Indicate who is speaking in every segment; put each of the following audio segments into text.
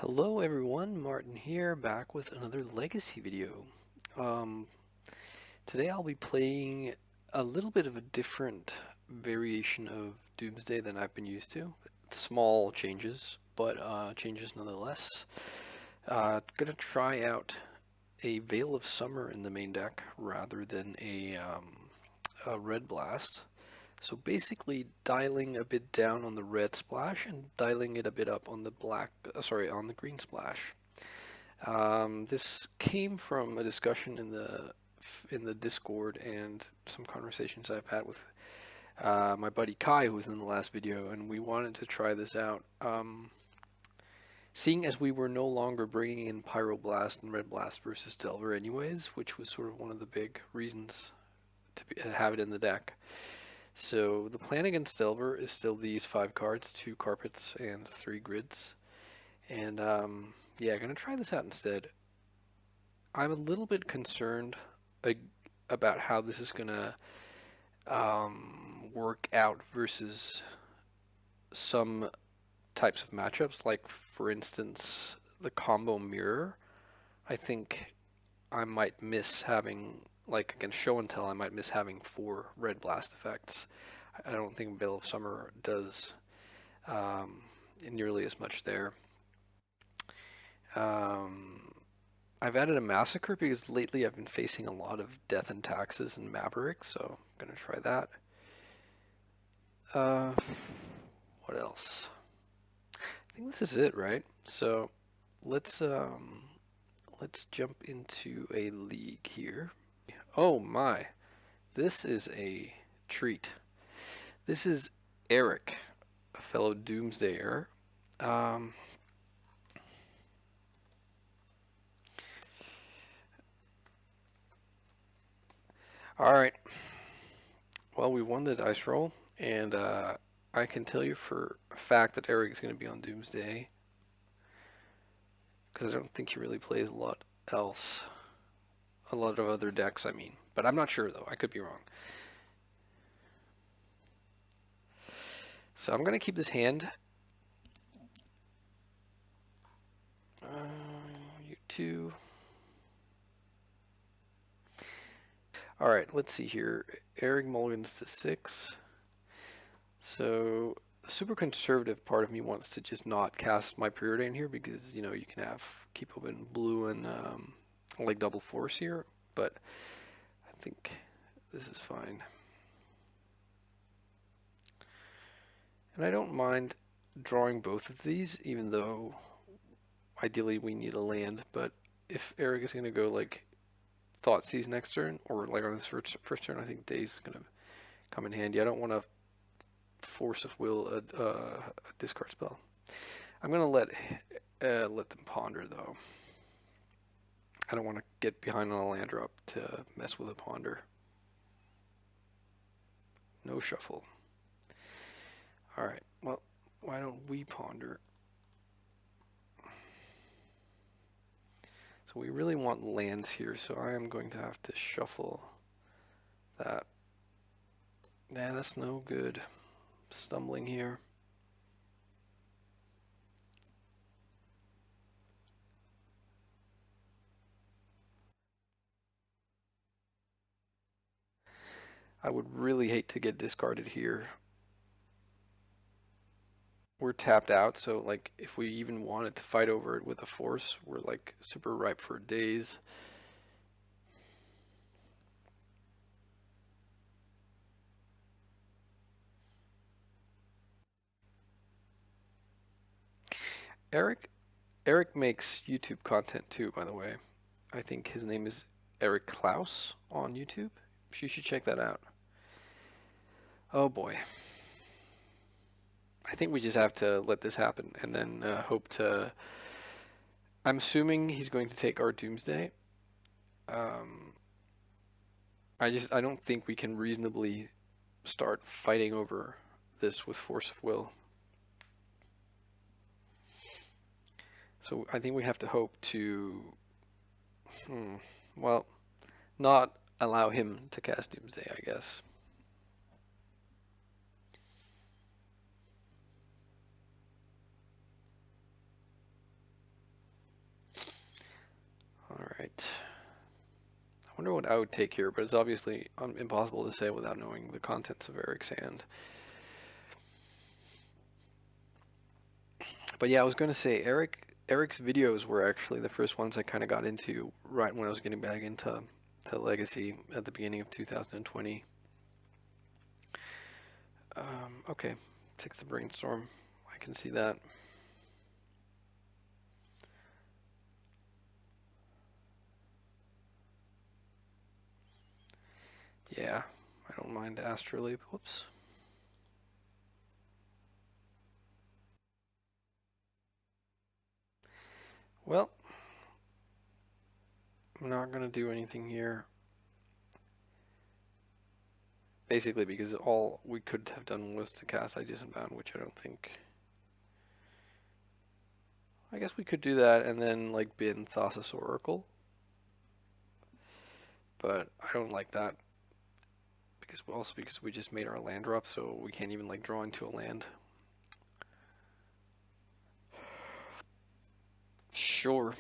Speaker 1: Hello everyone, Martin here, back with another Legacy video. Um, Today I'll be playing a little bit of a different variation of Doomsday than I've been used to. Small changes, but changes nonetheless. Gonna try out a Veil of Summer in the main deck rather than a Red Blast. So basically dialing a bit down on the red splash and dialing it a bit up on the on the green splash. This came from a discussion in the Discord and some conversations I've had with my buddy Kai, who was in the last video, and we wanted to try this out. Seeing as we were no longer bringing in Pyroblast and Red Blast versus Delver anyways, which was sort of one of the big reasons to have it in the deck. So the plan against Delver is still these 5 cards, 2 carpets and 3 grids. And yeah, gonna try this out instead. I'm a little bit concerned about how this is gonna work out versus some types of matchups, like for instance the combo mirror. I think I might miss having, like against show and tell, I might miss having 4 red blast effects. I don't think Veil of Summer does nearly as much there. I've added a Massacre because lately I've been facing a lot of Death and Taxes and Maverick, so I'm going to try that. What else? I think this is it, right? So let's jump into a league here. Oh my, this is a treat. This is Eric, a fellow Doomsdayer. Alright, well, we won the dice roll, and I can tell you for a fact that Eric is going to be on Doomsday, because I don't think he really plays a lot else. A lot of other decks, I mean. But I'm not sure, though. I could be wrong. So I'm going to keep this hand. You two. Alright, let's see here. Eric mulligans to 6. So the super conservative part of me wants to just not cast my preordain here because, you know, you can keep open blue and like double force here, but I think this is fine. And I don't mind drawing both of these, even though ideally we need a land, but if Eric is going to go like Thoughtseize next turn, or like on his first turn, I think Daze is going to come in handy. I don't want to force of will a discard spell. I'm going to let them ponder, though. I don't want to get behind on a land drop to mess with a ponder. No shuffle. Alright, well, why don't we ponder? So we really want lands here, so I am going to have to shuffle that. Nah, that's no good. Stumbling here. I would really hate to get discarded here. We're tapped out, so like if we even wanted to fight over it with a force, we're like super ripe for Daze. Eric makes YouTube content too, by the way. I think his name is Eric Klaus on YouTube. You should check that out. Oh boy. I think we just have to let this happen and then hope to... I'm assuming he's going to take our Doomsday. I don't think we can reasonably start fighting over this with force of will. So I think we have to hope to, well, not allow him to cast Doomsday, I guess. Right. I wonder what I would take here, but it's obviously impossible to say without knowing the contents of Eric's hand. But yeah, I was going to say Eric's videos were actually the first ones I kind of got into right when I was getting back into Legacy at the beginning of 2020. Okay, 6 the brainstorm. I can see that. Yeah, I don't mind Astrolabe. Whoops. Well, I'm not going to do anything here. Basically because all we could have done was to cast Ideas Unbound, which I don't think... I guess we could do that and then like bin Thassa's Oracle. But I don't like that. Because we just made our land drop, so we can't even like draw into a land. Sure.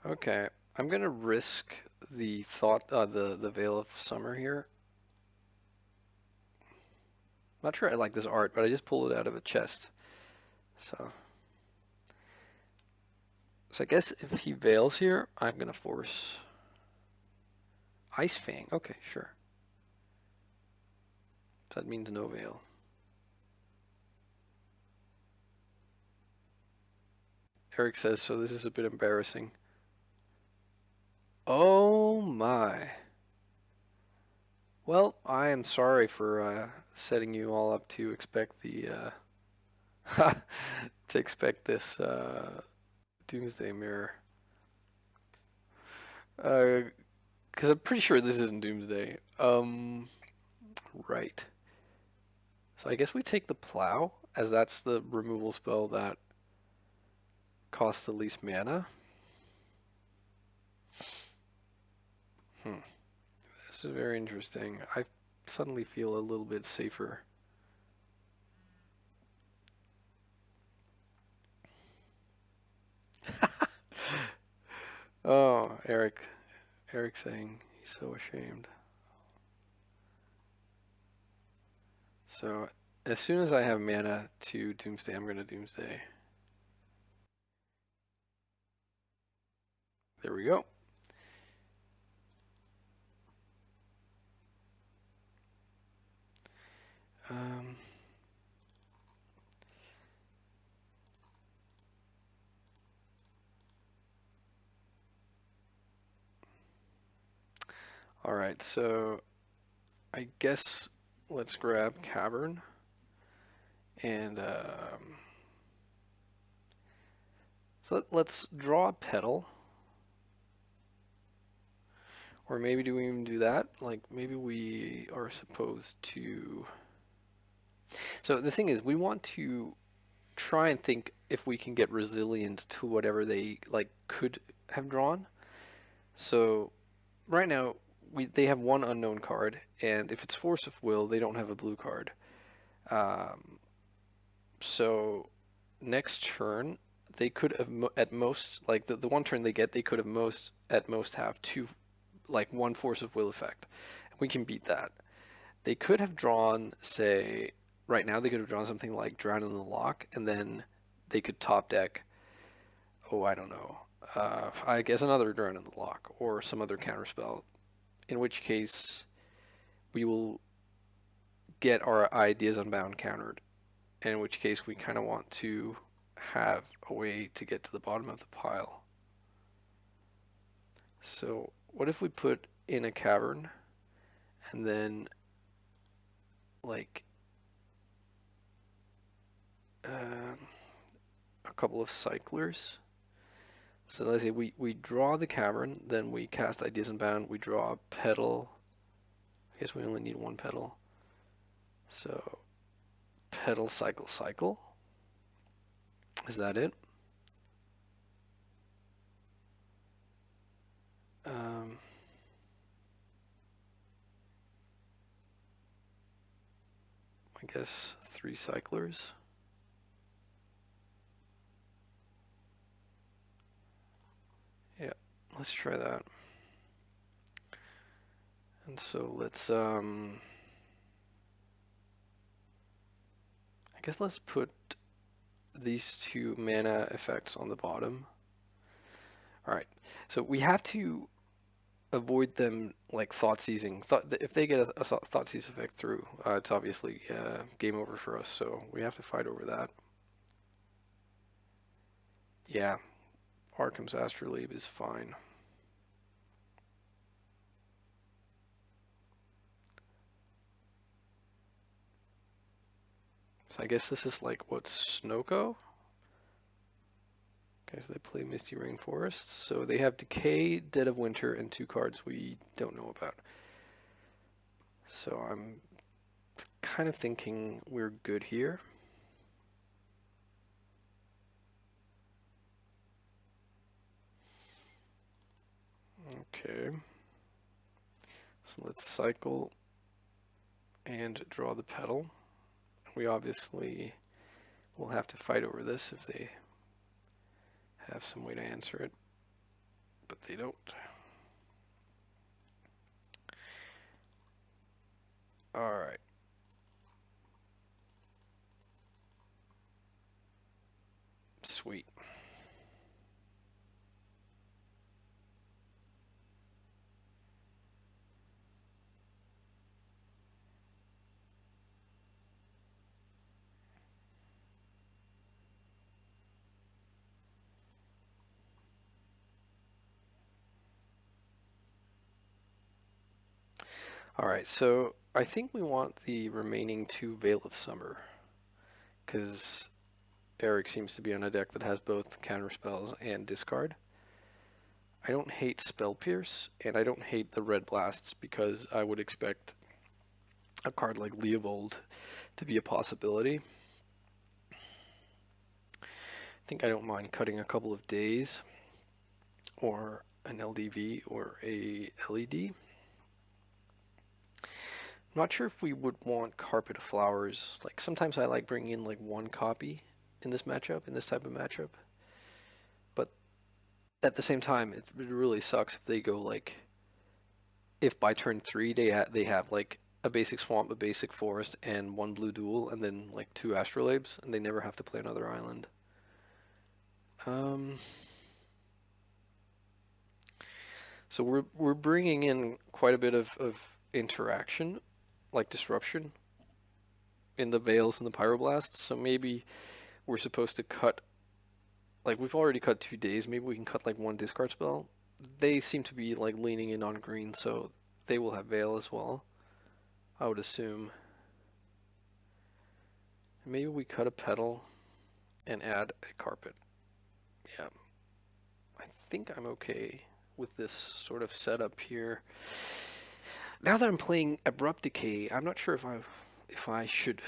Speaker 1: Okay, I'm gonna risk the the Veil of Summer here. Not sure I like this art, but I just pulled it out of a chest. So I guess if he veils here, I'm gonna force Ice Fang. Okay, sure. So that means no veil. Eric says, so this is a bit embarrassing. Oh my. Well, I am sorry for setting you all up to expect the to expect this Doomsday mirror. Because I'm pretty sure this isn't Doomsday. Right. So I guess we take the Plow, as that's the removal spell that costs the least mana. This is very interesting. I suddenly feel a little bit safer. Oh, Eric saying he's so ashamed. So as soon as I have mana to Doomsday, I'm going to Doomsday. There we go. All right, so I guess let's grab Cavern and so let's draw a Petal. Or maybe do we even do that? Like maybe we are supposed to. So the thing is, we want to try and think if we can get resilient to whatever they like could have drawn. So right now they have one unknown card, and if it's Force of Will, they don't have a blue card. So next turn they could have at most like the one turn they get, they could have at most have two, like one Force of Will effect. We can beat that. They could have drawn, say, right now they could have drawn something like Drown in the Lock, and then they could top deck, oh, I don't know, I guess another Drown in the Lock, or some other counterspell, in which case we will get our Ideas Unbound countered, and in which case we kind of want to have a way to get to the bottom of the pile. So what if we put in a Cavern, and then like a couple of cyclers. So let's say we draw the Cavern, then we cast Ideas Unbound, we draw a Petal. I guess we only need one Petal. So Petal, cycle, cycle. Is that it? I guess 3 cyclers. Yeah, let's try that. And so let's I guess let's put these 2 mana effects on the bottom. Alright, so we have to avoid them like thought seizing. If they get a thought seize effect through, it's obviously game over for us, so we have to fight over that. Yeah, Arkham's Astrolabe is fine. So I guess this is like, what, Snoko? Okay, so they play Misty Rainforest. So they have Decay, Dead of Winter, and 2 cards we don't know about. So I'm kind of thinking we're good here. Okay. So let's cycle and draw the petal. We obviously will have to fight over this if they have some way to answer it, but they don't. Alright. Sweet. Alright, so I think we want the remaining 2 Veil of Summer, because Eric seems to be on a deck that has both counter spells and discard. I don't hate Spell Pierce, and I don't hate the Red Blasts, because I would expect a card like Leovold to be a possibility. I think I don't mind cutting a couple of days, or an LDV, or a LED. I'm not sure if we would want Carpet of Flowers. Like, sometimes I like bringing in like 1 copy in this matchup, in this type of matchup. But at the same time, it really sucks if they go like, if by turn 3 they have like a basic swamp, a basic forest, and 1 blue duel, and then like 2 astrolabes, and they never have to play another island. So we're bringing in quite a bit of interaction, like disruption, in the Veils and the Pyroblast. So maybe we're supposed to cut, like we've already cut 2 days, maybe we can cut like 1 discard spell. They seem to be like leaning in on green, so they will have Veil as well, I would assume. Maybe we cut a petal and add a carpet. Yeah, I think I'm okay with this sort of setup here. Now that I'm playing Abrupt Decay, I'm not sure if I should.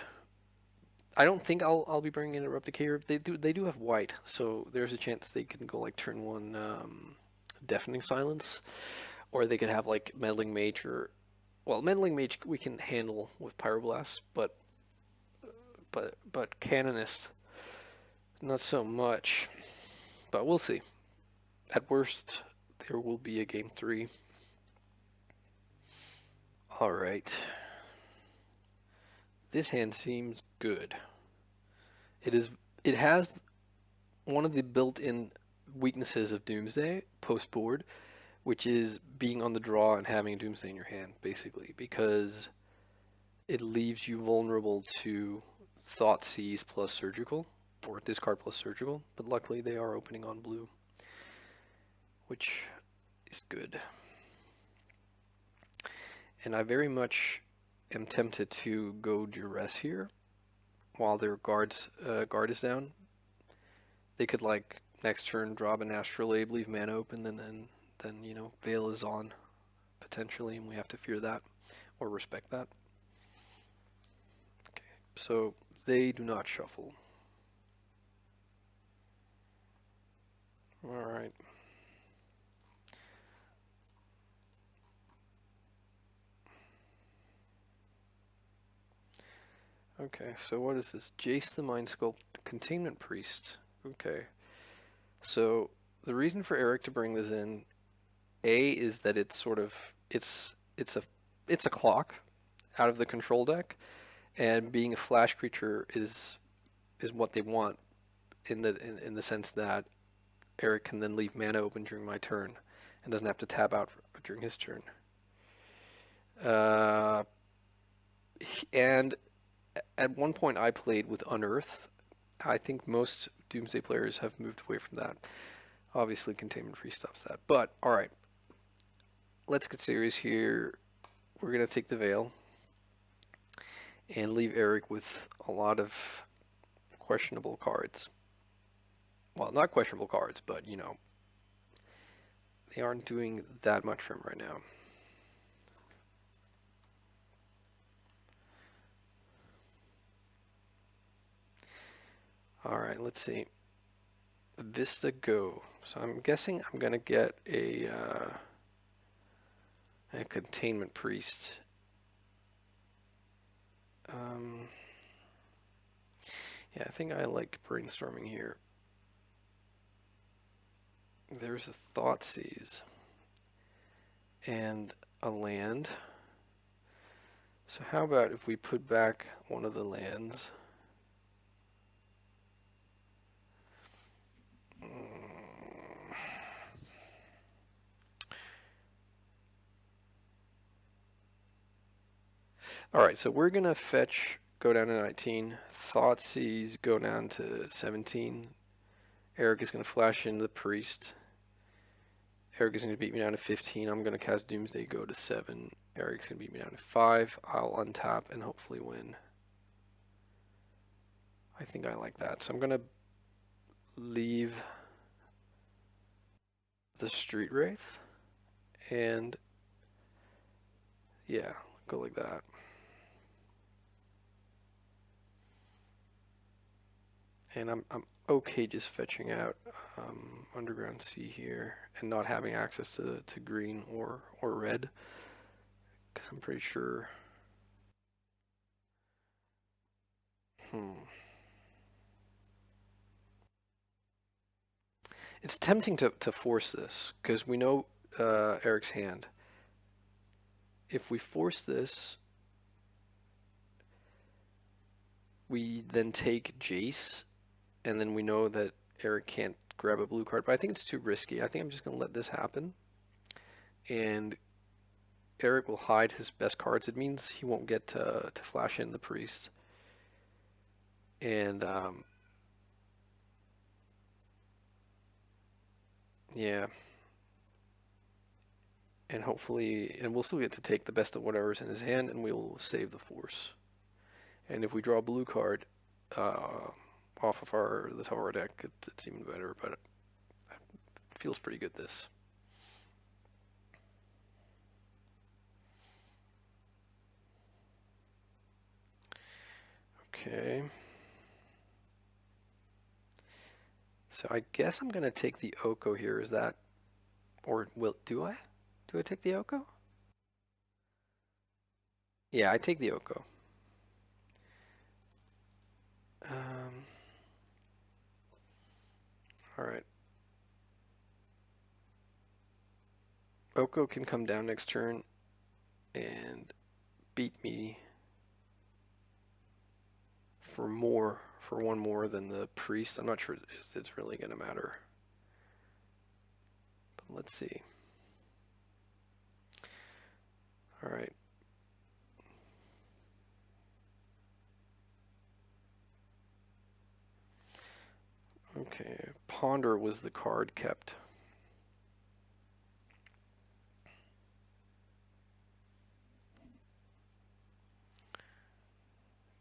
Speaker 1: I don't think I'll be bringing in Abrupt Decay. They do have white, so there's a chance they can go like turn 1 Deafening Silence, or they could have like Meddling Mage, or well, Meddling Mage we can handle with Pyroblast, but Canonist not so much. But we'll see. At worst, there will be a game 3. Alright. This hand seems good. It has one of the built-in weaknesses of Doomsday post-board, which is being on the draw and having Doomsday in your hand, basically, because it leaves you vulnerable to Thought Seize plus Surgical, or Discard plus Surgical, but luckily they are opening on blue, which is good. And I very much am tempted to go Duress here while their guard is down. They could like next turn drop an Astrolabe, leave mana open, and then you know Veil is on potentially, and we have to fear that or respect that. Okay, so they do not shuffle. All right. Okay, so what is this? Jace the Mind Sculpt, Containment Priest. Okay. So the reason for Eric to bring this in, A, is that it's sort of it's a clock out of the control deck, and being a flash creature is what they want in the sense that Eric can then leave mana open during my turn and doesn't have to tap out during his turn. And at one point I played with Unearth. I think most Doomsday players have moved away from that. Obviously, Containment Free stops that. But, alright. Let's get serious here. We're going to take the Veil and leave Eric with a lot of questionable cards. Well, not questionable cards, but, you know, they aren't doing that much for him right now. Alright, let's see. Vista Go. So I'm guessing I'm going to get a Containment Priest. Yeah, I think I like brainstorming here. There's a Thoughtseize and a land. So how about if we put back one of the lands? Alright, so we're going to fetch, go down to 19. Thoughtseize, go down to 17. Eric is going to flash into the Priest. Eric is going to beat me down to 15. I'm going to cast Doomsday, go to 7. Eric's going to beat me down to 5. I'll untap and hopefully win. I think I like that. So I'm going to leave the Street Wraith. And yeah, go like that. And I'm okay just fetching out Underground Sea here and not having access to green or red, because I'm pretty sure. It's tempting to force this, because we know Eric's hand. If we force this, we then take Jace, and then we know that Eric can't grab a blue card, but I think it's too risky. I think I'm just going to let this happen. And Eric will hide his best cards. It means he won't get to flash in the Priest. And, yeah. And hopefully, and we'll still get to take the best of whatever's in his hand, and we'll save the Force. And if we draw a blue card, off of the top of our deck, it's even better, but it feels pretty good, this. Okay. So I guess I'm going to take the Oko here. Is that, or do I? Do I take the Oko? Yeah, I take the Oko. Alright. Oko can come down next turn and beat me for one more than the Priest. I'm not sure it's really going to matter. But let's see. Alright. Okay, Ponder was the card kept.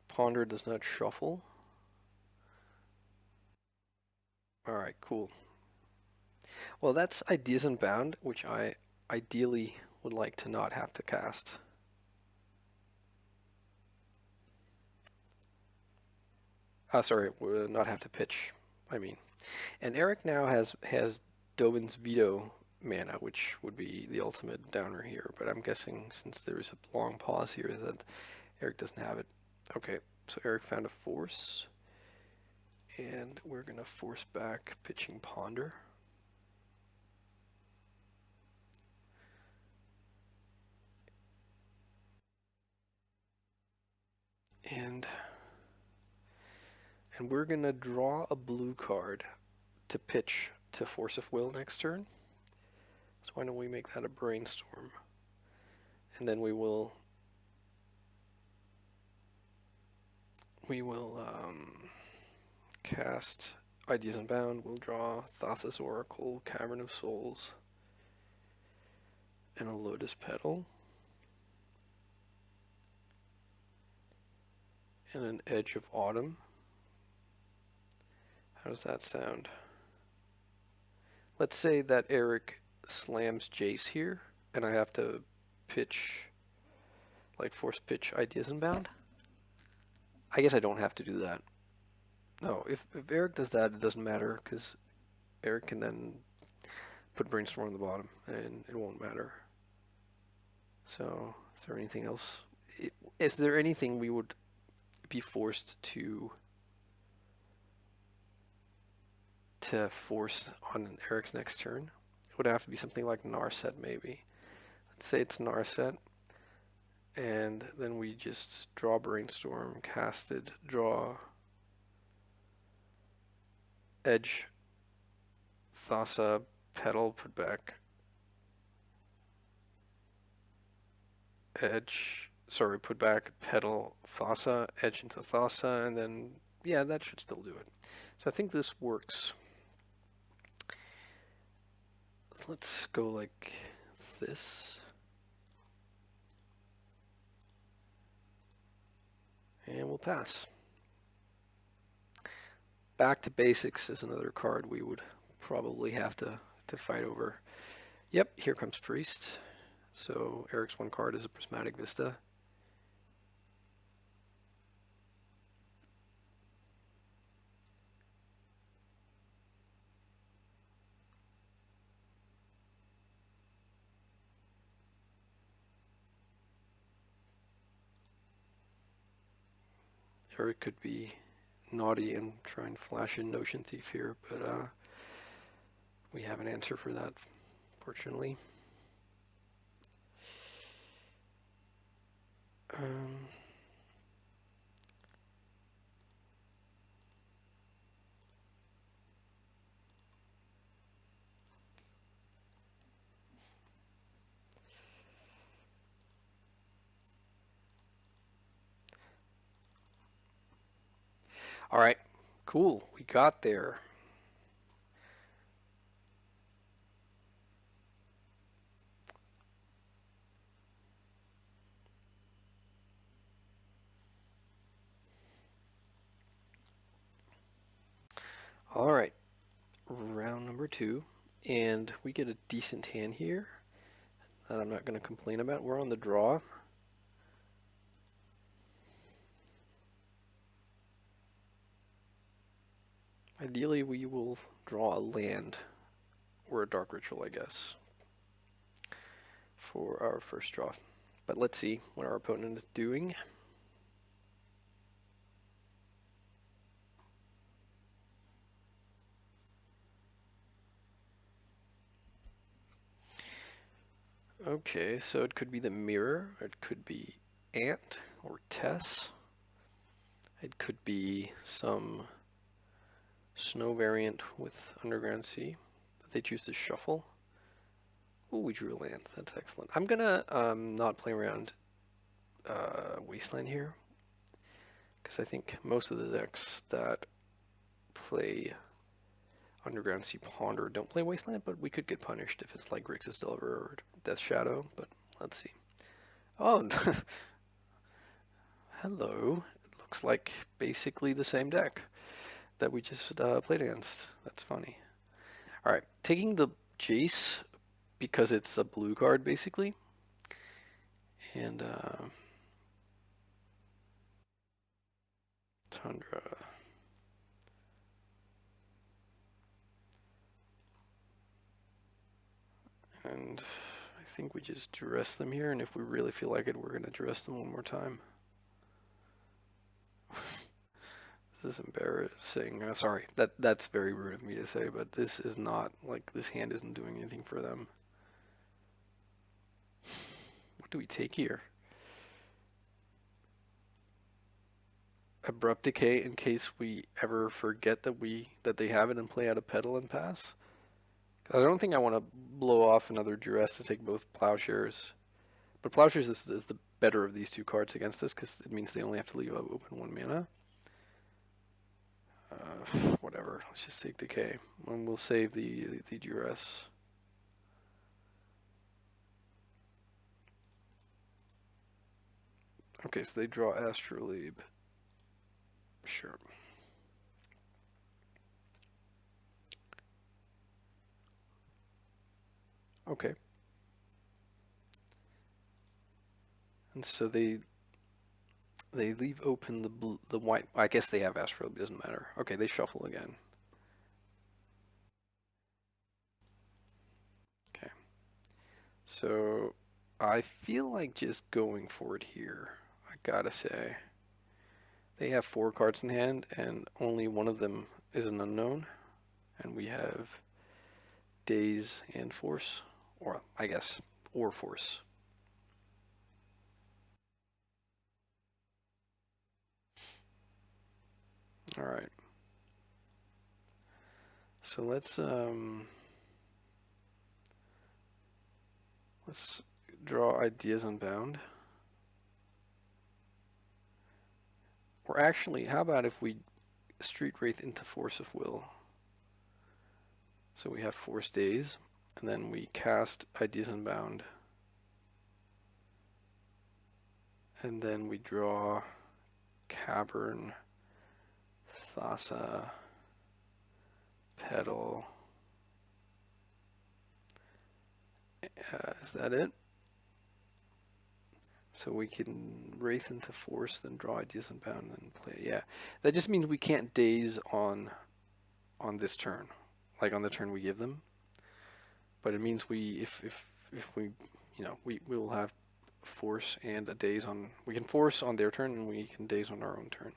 Speaker 1: Ponder does not shuffle. Alright, cool. Well, that's Ideas Unbound, which I ideally would like to not have to cast. Sorry, not have to pitch, I mean. And Eric now has Dovin's Veto mana, which would be the ultimate downer here, but I'm guessing since there is a long pause here that Eric doesn't have it. Okay, So Eric found a force, and we're going to force back pitching Ponder. And we're going to draw a blue card to pitch to Force of Will next turn. So why don't we make that a Brainstorm? And then we will cast Ideas Unbound. We'll draw Thassa's Oracle, Cavern of Souls, and a Lotus Petal. And an Edge of Autumn. How does that sound? Let's say that Eric slams Jace here, and I have to pitch, like force pitch Ideas Unbound. I guess I don't have to do that. No, if Eric does that, it doesn't matter, because Eric can then put Brainstorm on the bottom, and it won't matter. So, is there anything else? Is there anything we would be forced to force on Eric's next turn? It would have to be something like Narset, maybe. Let's say it's Narset, and then we just draw Brainstorm, casted, draw Edge, Thassa, Petal, put back Edge, sorry, put back Petal, Thassa, Edge into Thassa, and then, yeah, that should still do it. So I think this works. Let's go like this. And we'll pass. Back to Basics is another card we would probably have to fight over. Yep, here comes Priest. So Eric's one card is a Prismatic Vista. Or it could be naughty and try and flash in Notion Thief here, but we have an answer for that, fortunately. All right, cool, we got there. All right, round number 2, and we get a decent hand here that I'm not going to complain about. We're on the draw. Ideally, we will draw a land or a Dark Ritual, I guess, for our first draw. But let's see what our opponent is doing. Okay, so it could be the Mirror, it could be Ant or Tess. It could be some Snow variant with Underground Sea that they choose to shuffle. Oh, we drew a land. That's excellent. I'm gonna not play around Wasteland here, because I think most of the decks that play Underground Sea Ponder don't play Wasteland, but we could get punished if it's like Grixis Delver or Death Shadow, but let's see. Oh, hello. It looks like basically the same deck that we just played against. That's funny. Alright, taking the Jace because it's a blue card basically. And Tundra. And I think we just duress them here, and if we really feel like it, we're going to duress them one more time. This is embarrassing. Sorry, that's very rude of me to say, but this is not, like, this hand isn't doing anything for them. What do we take here? Abrupt Decay in case we ever forget that they have it and play out a Petal and pass. I don't think I want to blow off another Duress to take both Plowshares. But Plowshares is the better of these two cards against us because it means they only have to leave open 1 mana. Whatever, let's just take Decay. And we'll save the Duress. Okay, so they draw Astrolabe. Sure. Okay. And so they leave open the white. I guess they have Astrolabe, doesn't matter. Okay, they shuffle again. Okay. So I feel like just going for it here. I gotta say. They have 4 cards in hand, and only one of them is an unknown. And we have Daze and Force. Or, I guess, or Force. Alright. So let's draw Ideas Unbound. Or actually, how about if we Street Wraith into Force of Will? So we have Force Daze, and then we cast Ideas Unbound. And then we draw Cavern, Thassa, Petal. Is that it? So we can Wraith into Force, then draw Ideas Unbound, and play. Yeah, that just means we can't Daze on this turn, like on the turn we give them. But it means if we, you know, we will have Force and a Daze on. We can Force on their turn, and we can Daze on our own turn.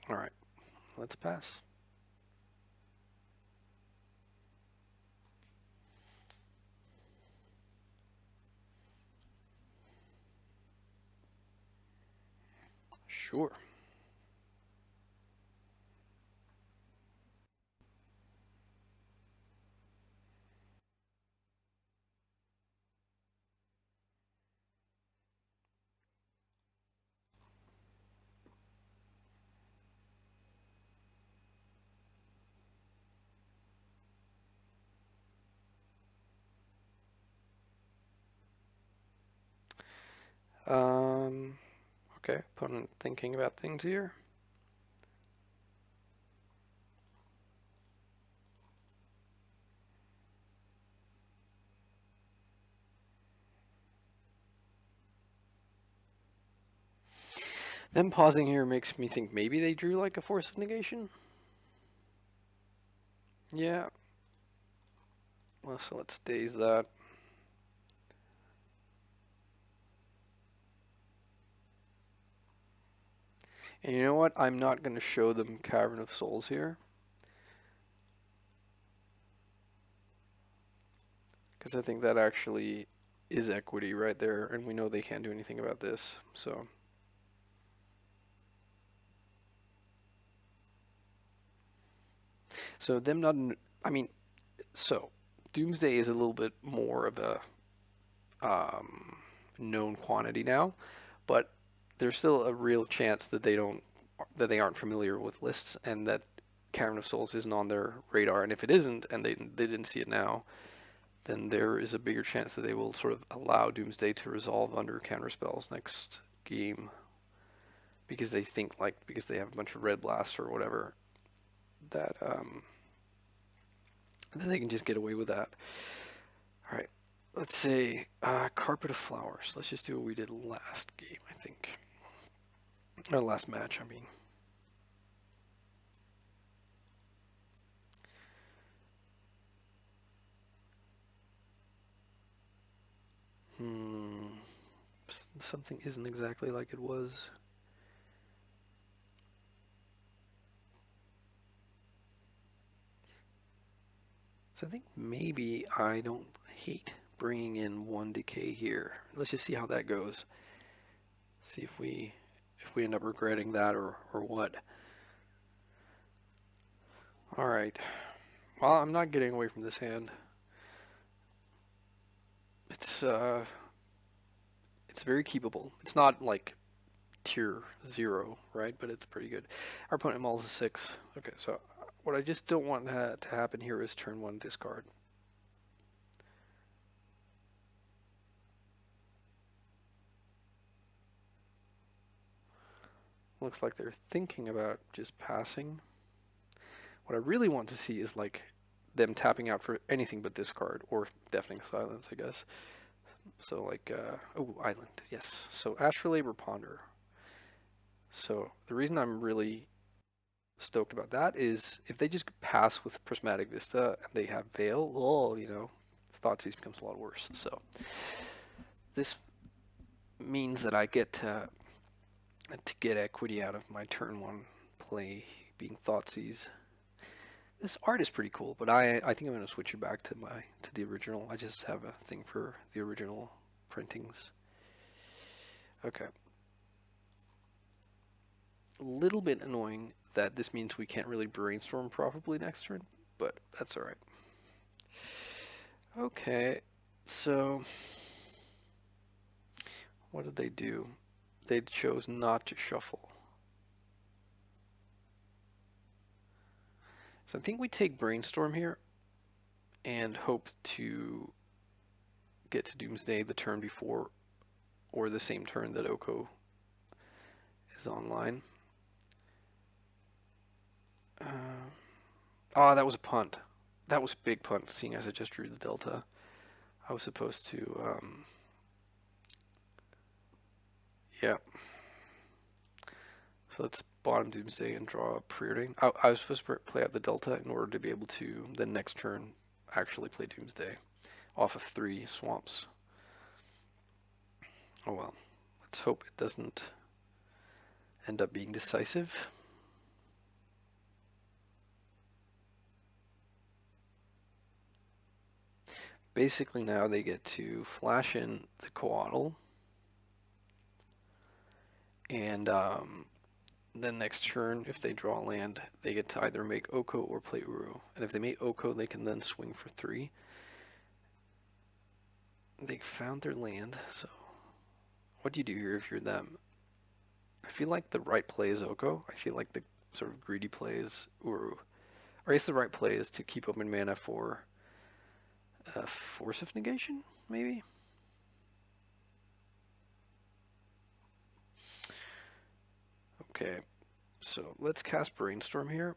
Speaker 1: All right, let's pass. Sure. Okay, opponent thinking about things here. Them pausing here makes me think maybe they drew like a Force of Negation. Yeah. Well, so let's Daze that. And you know what? I'm not going to show them Cavern of Souls here. Because I think that actually is equity right there, and we know they can't do anything about this, so. So them not, I mean, so Doomsday is a little bit more of a known quantity now, but there's still a real chance that they aren't familiar with lists, and that Cavern of Souls isn't on their radar. And if it isn't, and they didn't see it now, then there is a bigger chance that they will sort of allow Doomsday to resolve under counter spells next game, because they think, like, because they have a bunch of red blasts or whatever, that then they can just get away with that. All right, let's say Carpet of Flowers. Let's just do what we did last game, I think. Or last match, I mean. Something isn't exactly like it was. So I think maybe I don't hate bringing in one decay here. Let's just see how that goes. See if we end up regretting that or what. All right. Well, I'm not getting away from this hand. It's very keepable. It's not like tier 0, right? But it's pretty good. Our opponent mauls a 6. Okay, so what I just don't want to happen here is turn 1 discard. Looks like they're thinking about just passing. What I really want to see is like them tapping out for anything but discard or deafening silence, I guess. So like, oh, island, yes. So Astral Labor Ponder. So the reason I'm really stoked about that is if they just pass with Prismatic Vista and they have Veil, oh, you know, Thoughtseize becomes a lot worse. So this means that I get to get equity out of my turn 1 play being Thoughtseize. This art is pretty cool, but I think I'm going to switch it back to the original. I just have a thing for the original printings. Okay. A little bit annoying that this means we can't really brainstorm properly next turn, but that's alright. Okay, so what did they do? They chose not to shuffle. So I think we take Brainstorm here and hope to get to Doomsday the turn before or the same turn that Oko is online. Oh, that was a punt. That was a big punt, seeing as I just drew the Delta. I was supposed to, yeah. So let's bottom Doomsday and draw a Preordain. I was supposed to play out the Delta in order to be able to, the next turn, actually play Doomsday off of 3 swamps. Oh well. Let's hope it doesn't end up being decisive. Basically now they get to flash in the Coatl, and then next turn, if they draw land, they get to either make Oko or play Uru. And if they make Oko, they can then swing for 3. They found their land, so what do you do here if you're them? I feel like the right play is Oko. I feel like the sort of greedy play is Uru. Or I guess the right play is to keep open mana for Force of Negation, maybe? Okay, so let's cast Brainstorm here.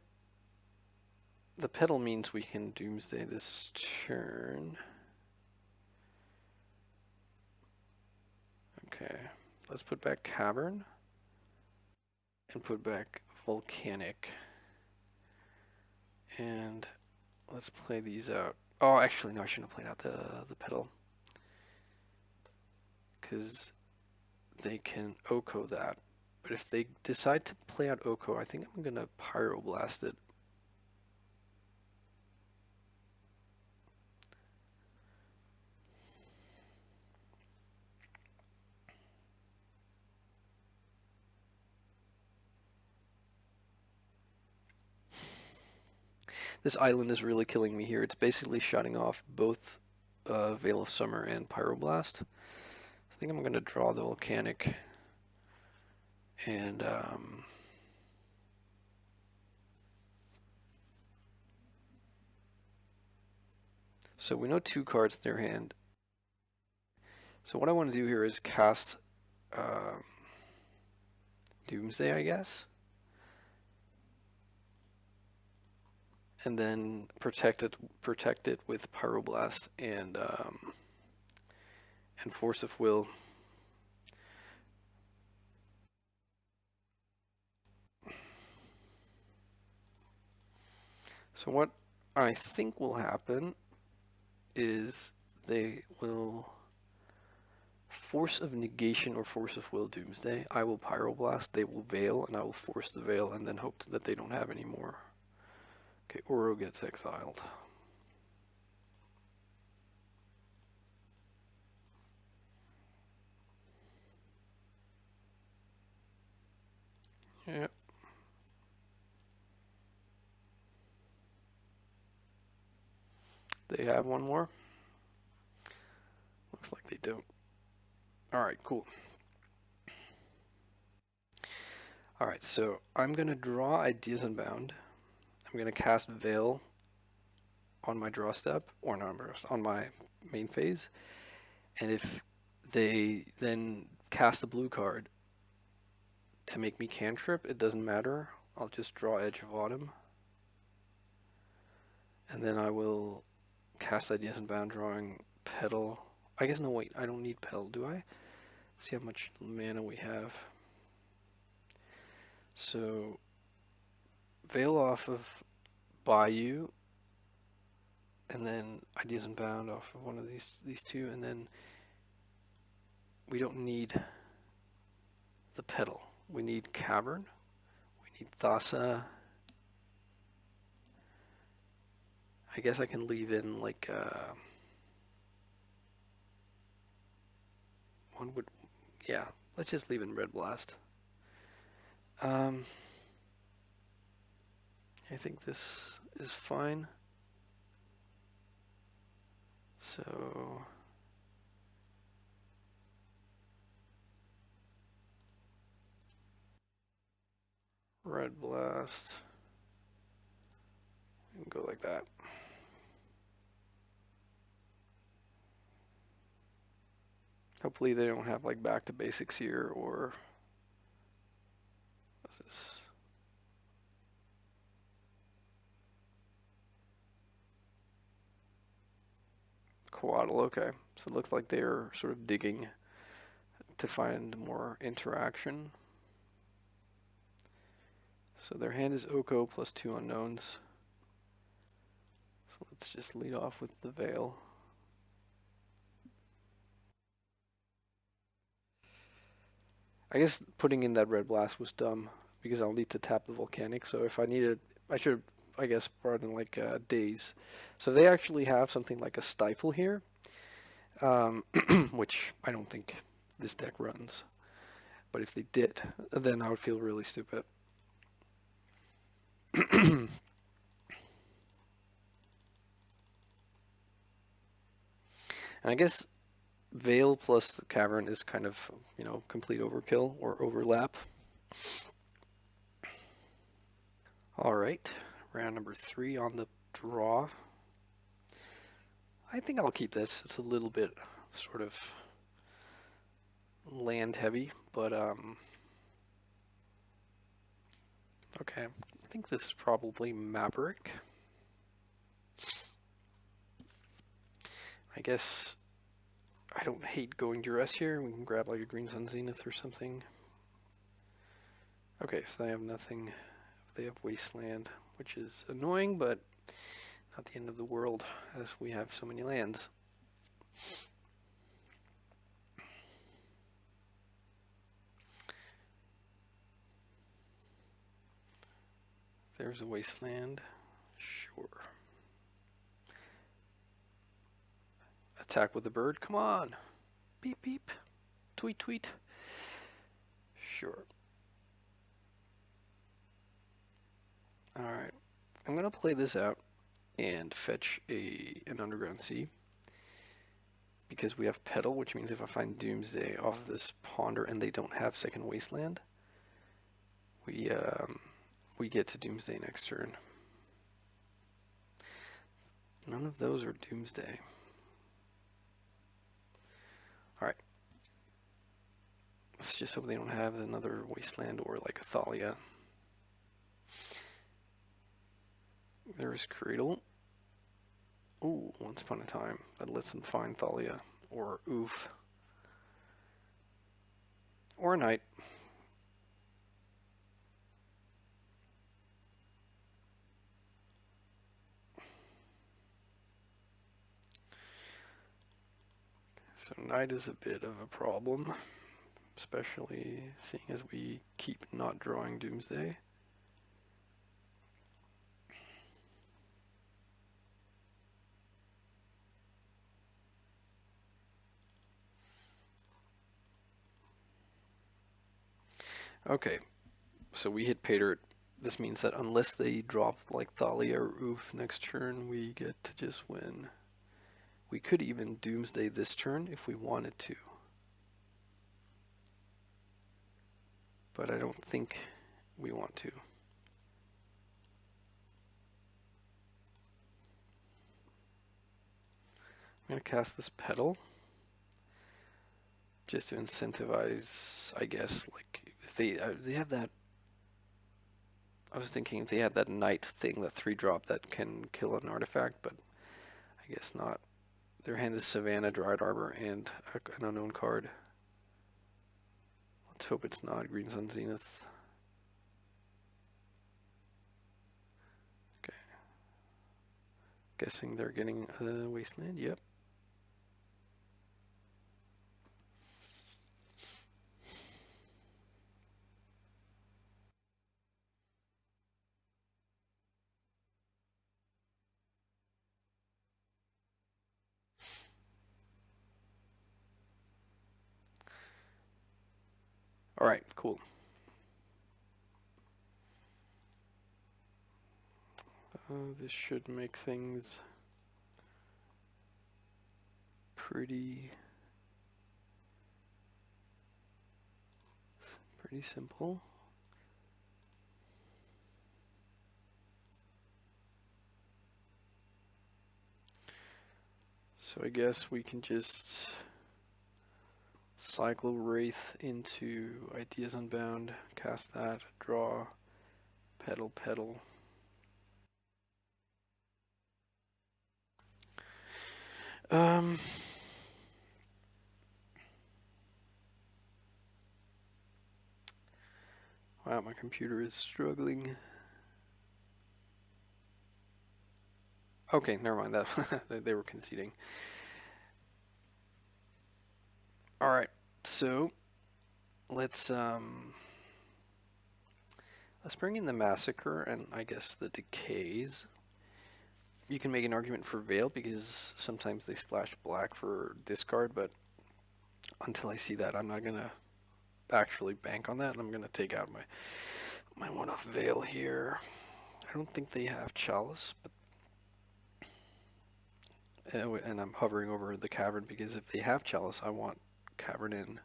Speaker 1: The pedal means we can Doomsday this turn. Okay, let's put back Cavern and put back Volcanic. And let's play these out. Oh, actually, no, I shouldn't have played out the pedal. Because they can Oko that. But if they decide to play out Oko, I think I'm going to Pyroblast it. This island is really killing me here. It's basically shutting off both Veil of Summer and Pyroblast. I think I'm going to draw the Volcanic and so we know 2 cards in their hand. So what I want to do here is cast Doomsday, I guess. And then protect it with Pyroblast and Force of Will. So what I think will happen is they will Force of Negation or Force of Will Doomsday. I will Pyroblast, they will Veil, and I will force the Veil and then hope that they don't have any more. Okay, Oro gets exiled. Yep. They have one more? Looks like they don't. Alright, cool. Alright, so I'm going to draw Ideas Unbound. I'm going to cast Veil on my draw step, or not on my main phase. And if they then cast a blue card to make me cantrip, it doesn't matter. I'll just draw Edge of Autumn. And then I will cast Ideas Unbound, drawing Petal. I guess, no, wait, I don't need Petal, do I? Let's see how much mana we have. So, Veil off of Bayou, and then Ideas Unbound off of one of these two, and then we don't need the Petal. We need Cavern, we need Thassa. I guess I can leave in like one would, yeah, let's just leave in Red Blast. I think this is fine. So Red Blast, and go like that. Hopefully they don't have like back to basics here, or what's this? Coatl, okay. So it looks like they're sort of digging to find more interaction. So their hand is Oko plus 2 unknowns. So let's just lead off with the Veil. I guess putting in that Red Blast was dumb because I'll need to tap the Volcanic. So if I needed, I should, I guess, brought in like Daze. So they actually have something like a Stifle here, which I don't think this deck runs. But if they did, then I would feel really stupid. And I guess Veil plus the Cavern is kind of, you know, complete overkill or overlap. Alright, round number 3 on the draw. I think I'll keep this. It's a little bit sort of land heavy, but okay. I think this is probably Maverick. I guess I don't hate going duress here. We can grab like a Green Sun Zenith or something. Okay, so they have nothing. They have Wasteland, which is annoying, but not the end of the world, as we have so many lands. There's a Wasteland. Sure. Attack with the bird. Come on. Beep, beep. Tweet, tweet. Sure. Alright. I'm going to play this out and fetch an Underground Sea. Because we have Petal, which means if I find Doomsday off of this Ponder and they don't have second Wasteland, we get to Doomsday next turn. None of those are Doomsday. Alright. Let's just hope they don't have another Wasteland or like a Thalia. There's Cradle. Ooh, Once Upon a Time. That lets them find Thalia. Or Oof. Or Knight. So night is a bit of a problem, especially seeing as we keep not drawing Doomsday. Okay, so we hit pay dirt. This means that unless they drop like Thalia or Oof next turn, we get to just win. We could even Doomsday this turn if we wanted to. But I don't think we want to. I'm going to cast this Petal. Just to incentivize, I guess, like, if they have that. I was thinking if they had that Knight thing, the 3-drop that can kill an artifact, but I guess not. Their hand is Savannah, Dried Arbor, and an unknown card. Let's hope it's not Green Sun Zenith. Okay. Guessing they're getting a Wasteland, yep. Alright, cool. This should make things pretty simple. So I guess we can just cycle Wraith into Ideas Unbound, cast that, draw, Petal, Petal. Wow, my computer is struggling. Okay, never mind that. They were conceding. Alright, so let's bring in the Massacre and I guess the Decays. You can make an argument for Veil because sometimes they splash black for discard, but until I see that, I'm not gonna actually bank on that. I'm gonna take out my one-off Veil here. I don't think they have Chalice, but and I'm hovering over the Cavern because if they have Chalice, I want Cavern in.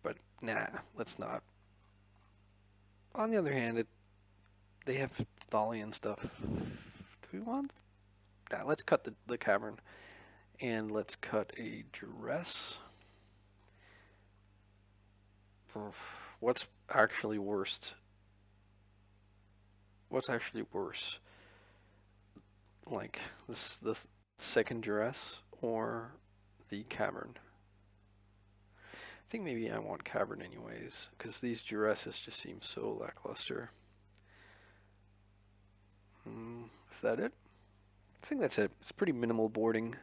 Speaker 1: But nah, let's not. On the other hand, they have Thalia and stuff. Do we want? Nah, let's cut the Cavern. And let's cut a Duress. What's actually worst? What's actually worse? Like the second Duress or the Cavern? I think maybe I want Cavern anyways, because these Duresses just seem so lackluster. Is that it? I think that's it. It's pretty minimal boarding.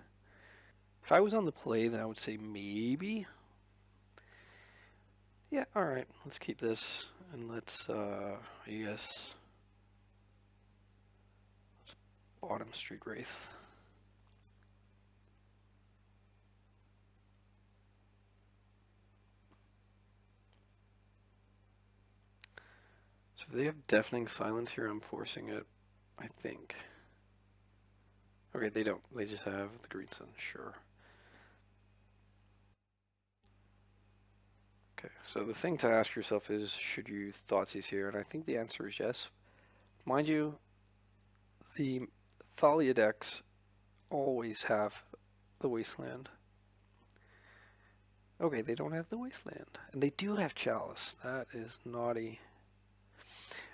Speaker 1: If I was on the play, then I would say maybe. Yeah, alright. Let's keep this, and let's, I guess, let's bottom Street Wraith. So if they have Deafening Silence here, I'm forcing it, I think. Okay, they don't. They just have the Green Sun, sure. Okay, so the thing to ask yourself is, should you Thoughtseize here? And I think the answer is yes. Mind you, the Thalia decks always have the Wasteland. Okay, they don't have the Wasteland. And they do have Chalice. That is naughty.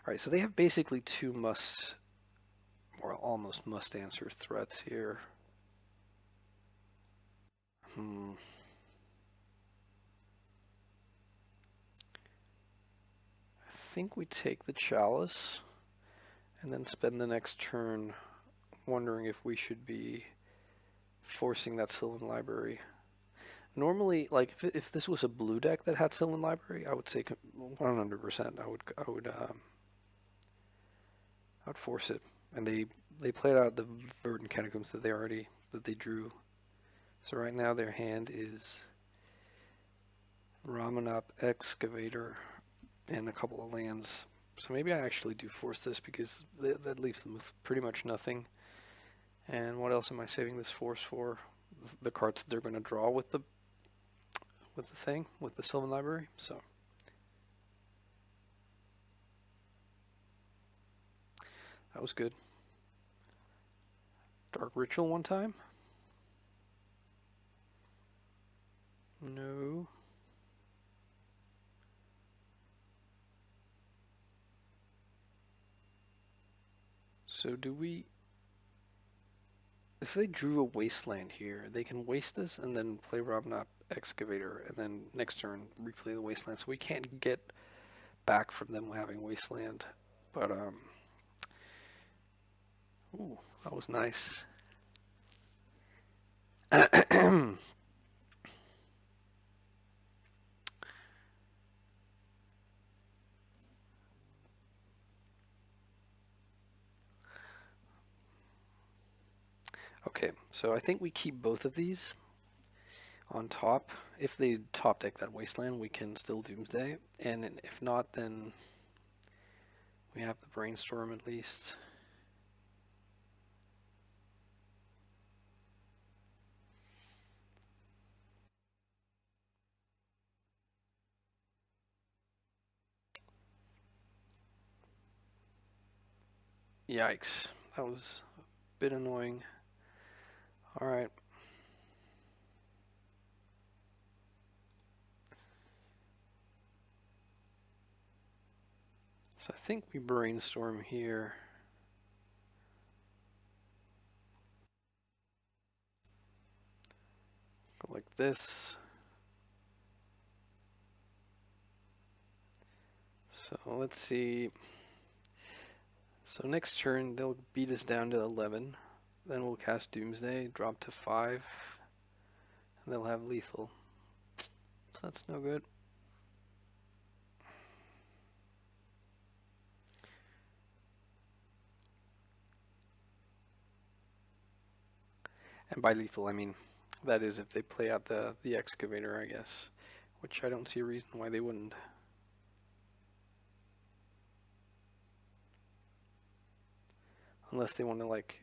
Speaker 1: Alright, so they have basically two must, or almost must answer threats here. I think we take the Chalice and then spend the next turn wondering if we should be forcing that Sylvan Library. Normally, like if this was a blue deck that had Sylvan Library, I would say 100%. I would force it, and they played out the Verdant Catacombs that they drew. So right now their hand is Ramanop Excavator and a couple of lands. So maybe I actually do force this because that leaves them with pretty much nothing. And what else am I saving this force for? The cards that they're going to draw with the Sylvan Library. So that was good. Dark Ritual one time. No. So do we... If they drew a Wasteland here, they can waste this and then play Ramanop Excavator, and then next turn replay the Wasteland. So we can't get back from them having Wasteland. But, ooh, that was nice. Okay, so I think we keep both of these on top. If they top deck that Wasteland, we can still Doomsday, and if not, then we have the Brainstorm at least. Yikes, that was a bit annoying. Alright. So I think we Brainstorm here. Go like this. So let's see. So next turn they'll beat us down to 11. Then we'll cast Doomsday, drop to 5, and they'll have lethal. So that's no good. And by lethal, I mean, that is if they play out the Excavator, I guess. Which I don't see a reason why they wouldn't. Unless they want to, like,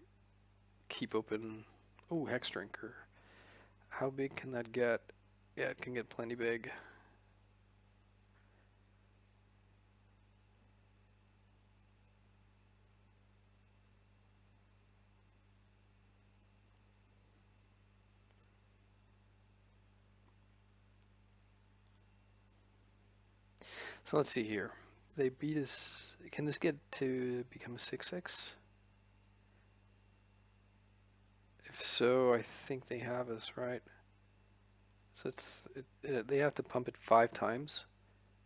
Speaker 1: keep open... Ooh, Hex Drinker. How big can that get? Yeah, it can get plenty big. So let's see here. They beat us. Can this get to become a 6/6? If so, I think they have us, right? So they have to pump it 5 times.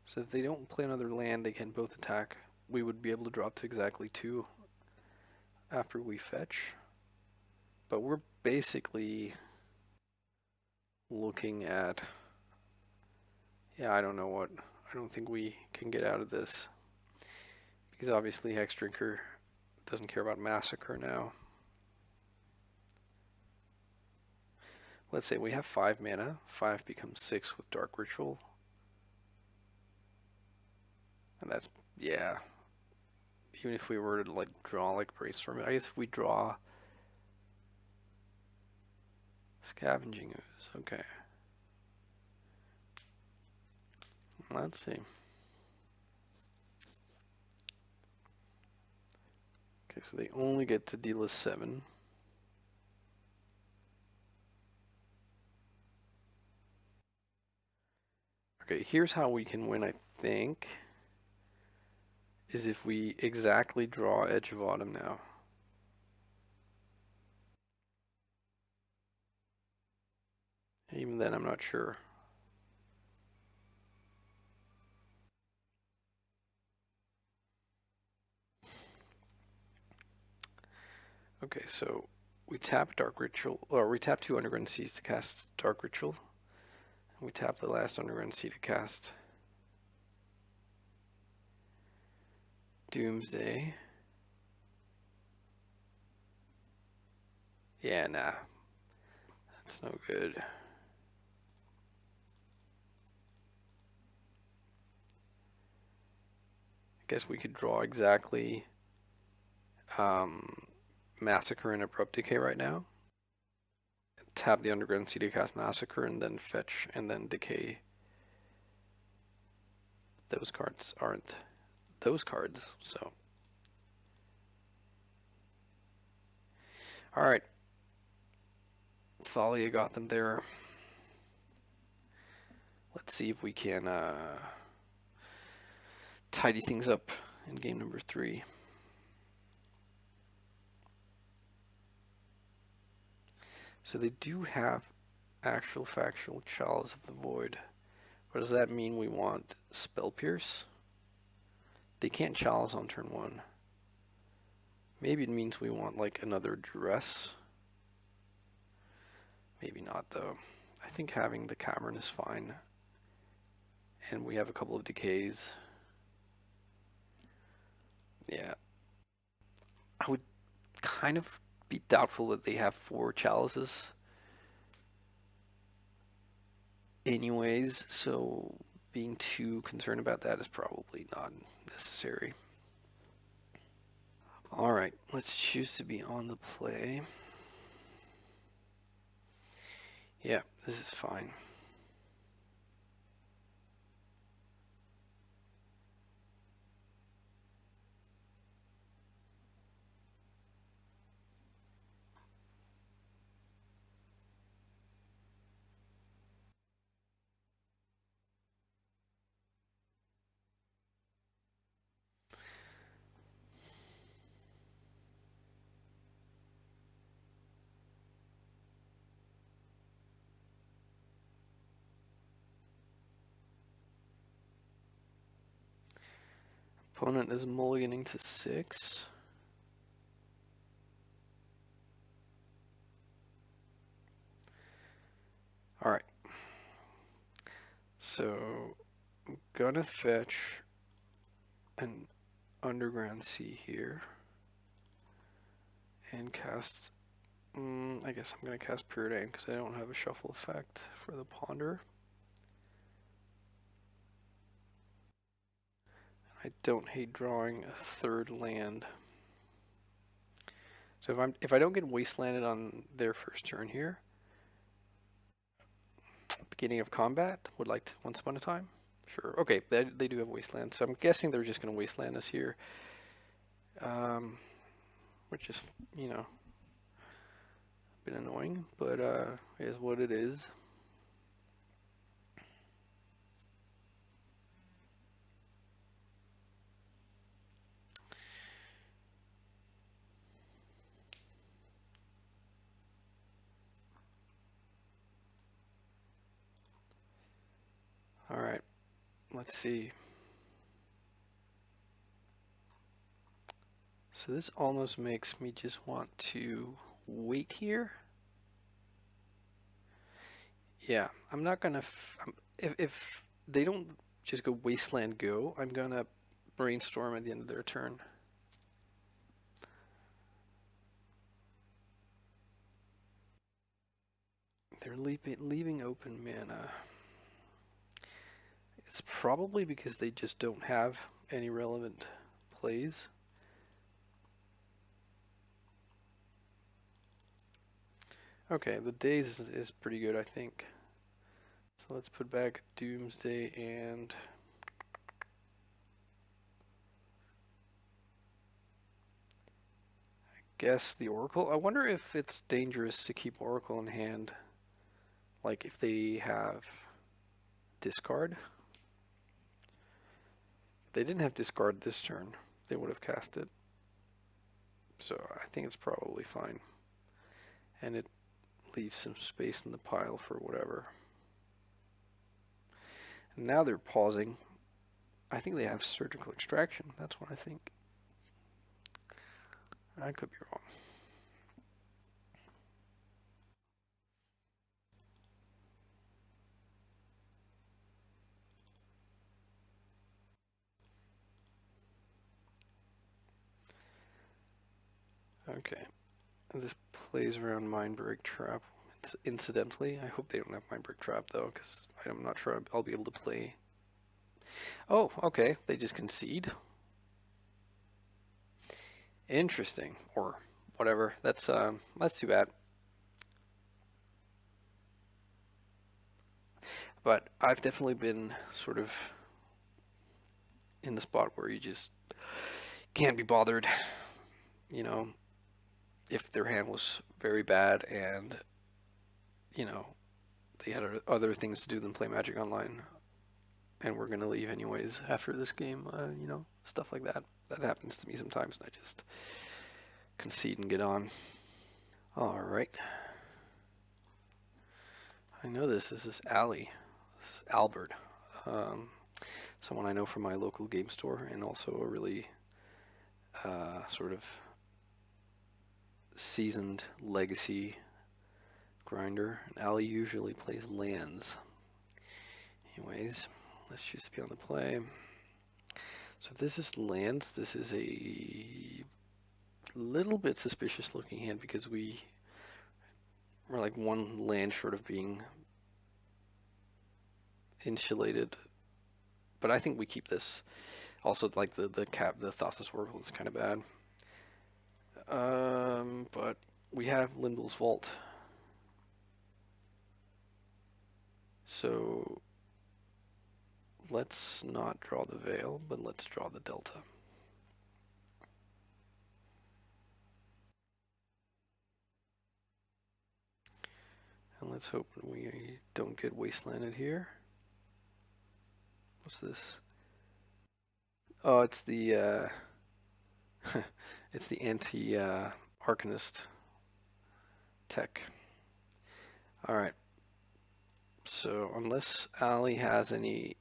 Speaker 1: So if they don't play another land, they can both attack. We would be able to drop to exactly 2 after we fetch. But we're basically looking at... Yeah, I don't know what... I don't think we can get out of this. Because obviously Hex Drinker doesn't care about Massacre now. Let's say we have 5 mana. 5 becomes 6 with Dark Ritual. And that's, yeah. Even if we were to like draw like Brainstorm, I guess if we draw Scavenging Ooze, okay. Let's see. Okay, so they only get to deal us 7. Okay, here's how we can win, I think. Is if we exactly draw Edge of Autumn now. Even then, I'm not sure. Okay, so we tap Dark Ritual, or we tap 2 Underground Seas to cast Dark Ritual. And we tap the last Underground Sea to cast Doomsday. Yeah, nah. That's no good. I guess we could draw exactly Massacre and Abrupt Decay right now. Tap the Underground Sea to cast Massacre, and then fetch, and then Decay. Those cards aren't those cards, so. Alright. Thalia got them there. Let's see if we can tidy things up in game number 3. So they do have actual factual Chalice of the Void. What does that mean? We want Spell Pierce? They can't Chalice on turn 1. Maybe it means we want like another Duress. Maybe not though. I think having the Cavern is fine. And we have a couple of Decays. Yeah. I would kind of be doubtful that they have 4 Chalices anyways, so being too concerned about that is probably not necessary. Alright, let's choose to be on the play. Yeah, this is fine. Opponent is mulliganing to 6. Alright. So, I'm gonna fetch an Underground Sea here. And cast... I guess I'm gonna cast Preordain because I don't have a shuffle effect for the Ponder. I don't hate drawing a 3rd land. So if I don't get wastelanded on their first turn here, beginning of combat, would like to once upon a time. Sure. Okay, they do have wasteland, so I'm guessing they're just going to wasteland us here, which is, you know, a bit annoying, but is what it is. Alright, let's see. So this almost makes me just want to wait here. Yeah, I'm not gonna... if they don't just go wasteland go, I'm gonna brainstorm at the end of their turn. They're leaving open mana. It's probably because they just don't have any relevant plays. Okay, the days is pretty good, I think. So let's put back Doomsday and... I guess the Oracle. I wonder if it's dangerous to keep Oracle in hand. Like if they have discard. If they didn't have discard this turn, they would have cast it. So I think it's probably fine. And it leaves some space in the pile for whatever. And now they're pausing. I think they have surgical extraction. That's what I think. I could be wrong. Okay. This plays around Mindbreak Trap. Incidentally, I hope they don't have Mindbreak Trap though, because I'm not sure I'll be able to play. Oh, okay. They just concede. Interesting, or whatever. That's too bad. But I've definitely been sort of in the spot where you just can't be bothered. You know, if their hand was very bad and you know they had other things to do than play Magic Online, and we're gonna leave anyways after this game. Stuff like that. That happens to me sometimes, and I just concede and get on. All right. I know this. This is Ali. This is Albert. Um, Someone I know from my local game store, and also a really sort of seasoned legacy grinder. And Ali usually plays lands. Anyways, let's just be on the play. So if this is lands, this is a little bit suspicious looking hand because we're like one land short of being insulated. But I think we keep this. Also, like the Thassa's Oracle is kind of bad. But we have Lindbl's Vault. So let's not draw the Veil, but let's draw the Delta. And let's hope we don't get wastelanded here. What's this? Oh, it's the it's the anti-Arcanist tech. All right. So unless Ali has any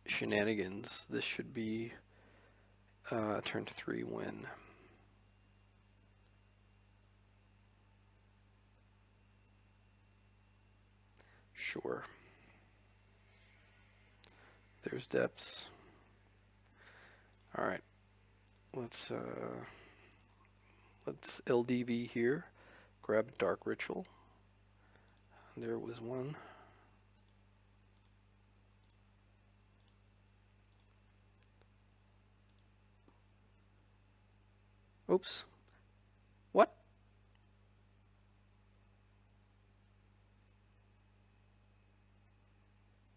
Speaker 1: shenanigans, this should be turn 3 win. Sure. There's depths. All right. Let's LDV here. Grab Dark Ritual. There was one. Oops. What?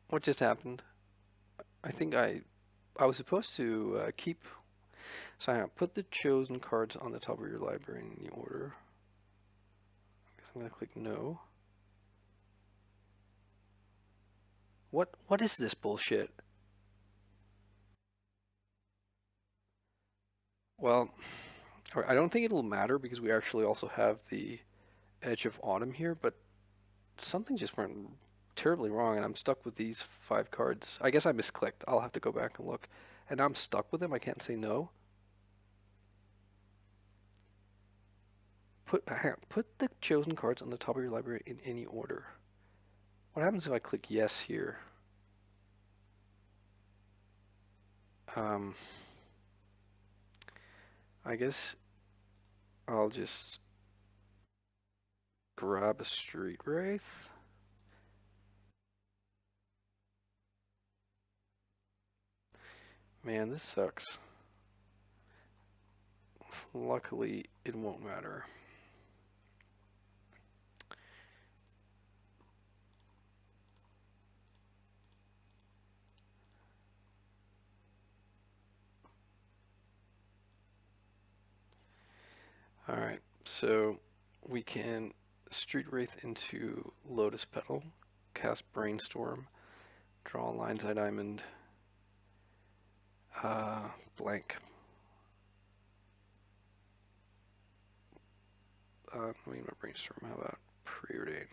Speaker 1: What just happened? I think I was supposed to keep. So I put the chosen cards on the top of your library in the order. I guess I'm gonna click no. What is this bullshit? Well, I don't think it'll matter because we actually also have the Edge of Autumn here, but something just went terribly wrong and I'm stuck with these 5 cards. I guess I misclicked. I'll have to go back and look. And now I'm stuck with them. I can't say no. Put the chosen cards on the top of your library in any order. What happens if I click yes here? I guess I'll just grab a Street Wraith. Man, this sucks. Luckily, it won't matter. Alright, so we can Street Wraith into Lotus Petal, cast Brainstorm, draw Lion's Eye Diamond, blank. Let me my Brainstorm, how about Preordain?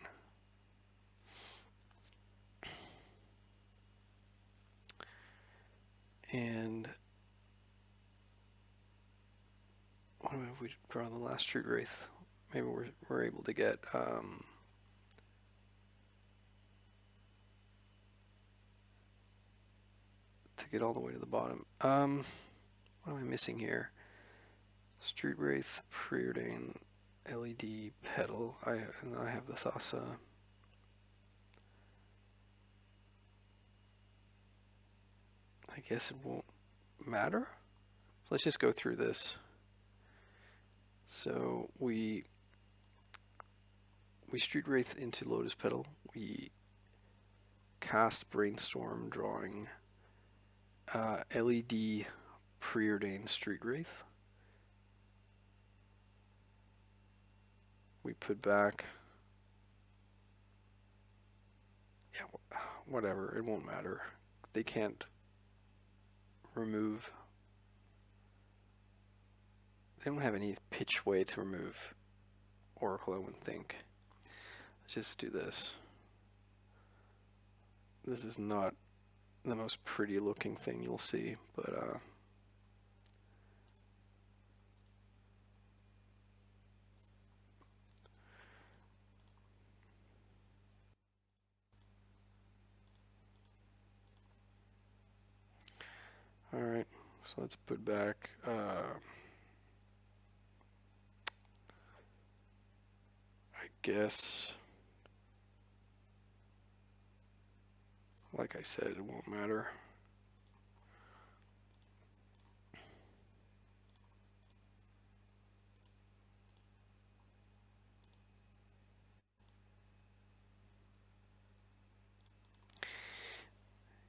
Speaker 1: And what if we draw the last Street Wraith? Maybe we're able to get all the way to the bottom. What am I missing here? Street Wraith, Preordain. LED pedal. And I have the Thassa. I guess it won't matter. So let's just go through this. So we Street Wraith into Lotus Petal. We cast Brainstorm, drawing LED preordained Street Wraith. We put back, yeah, whatever, it won't matter. They can't remove, they don't have any pitch way to remove Oracle, I wouldn't think. Let's just do this. This is not the most pretty looking thing you'll see, but alright, so let's put back I guess, like I said, it won't matter.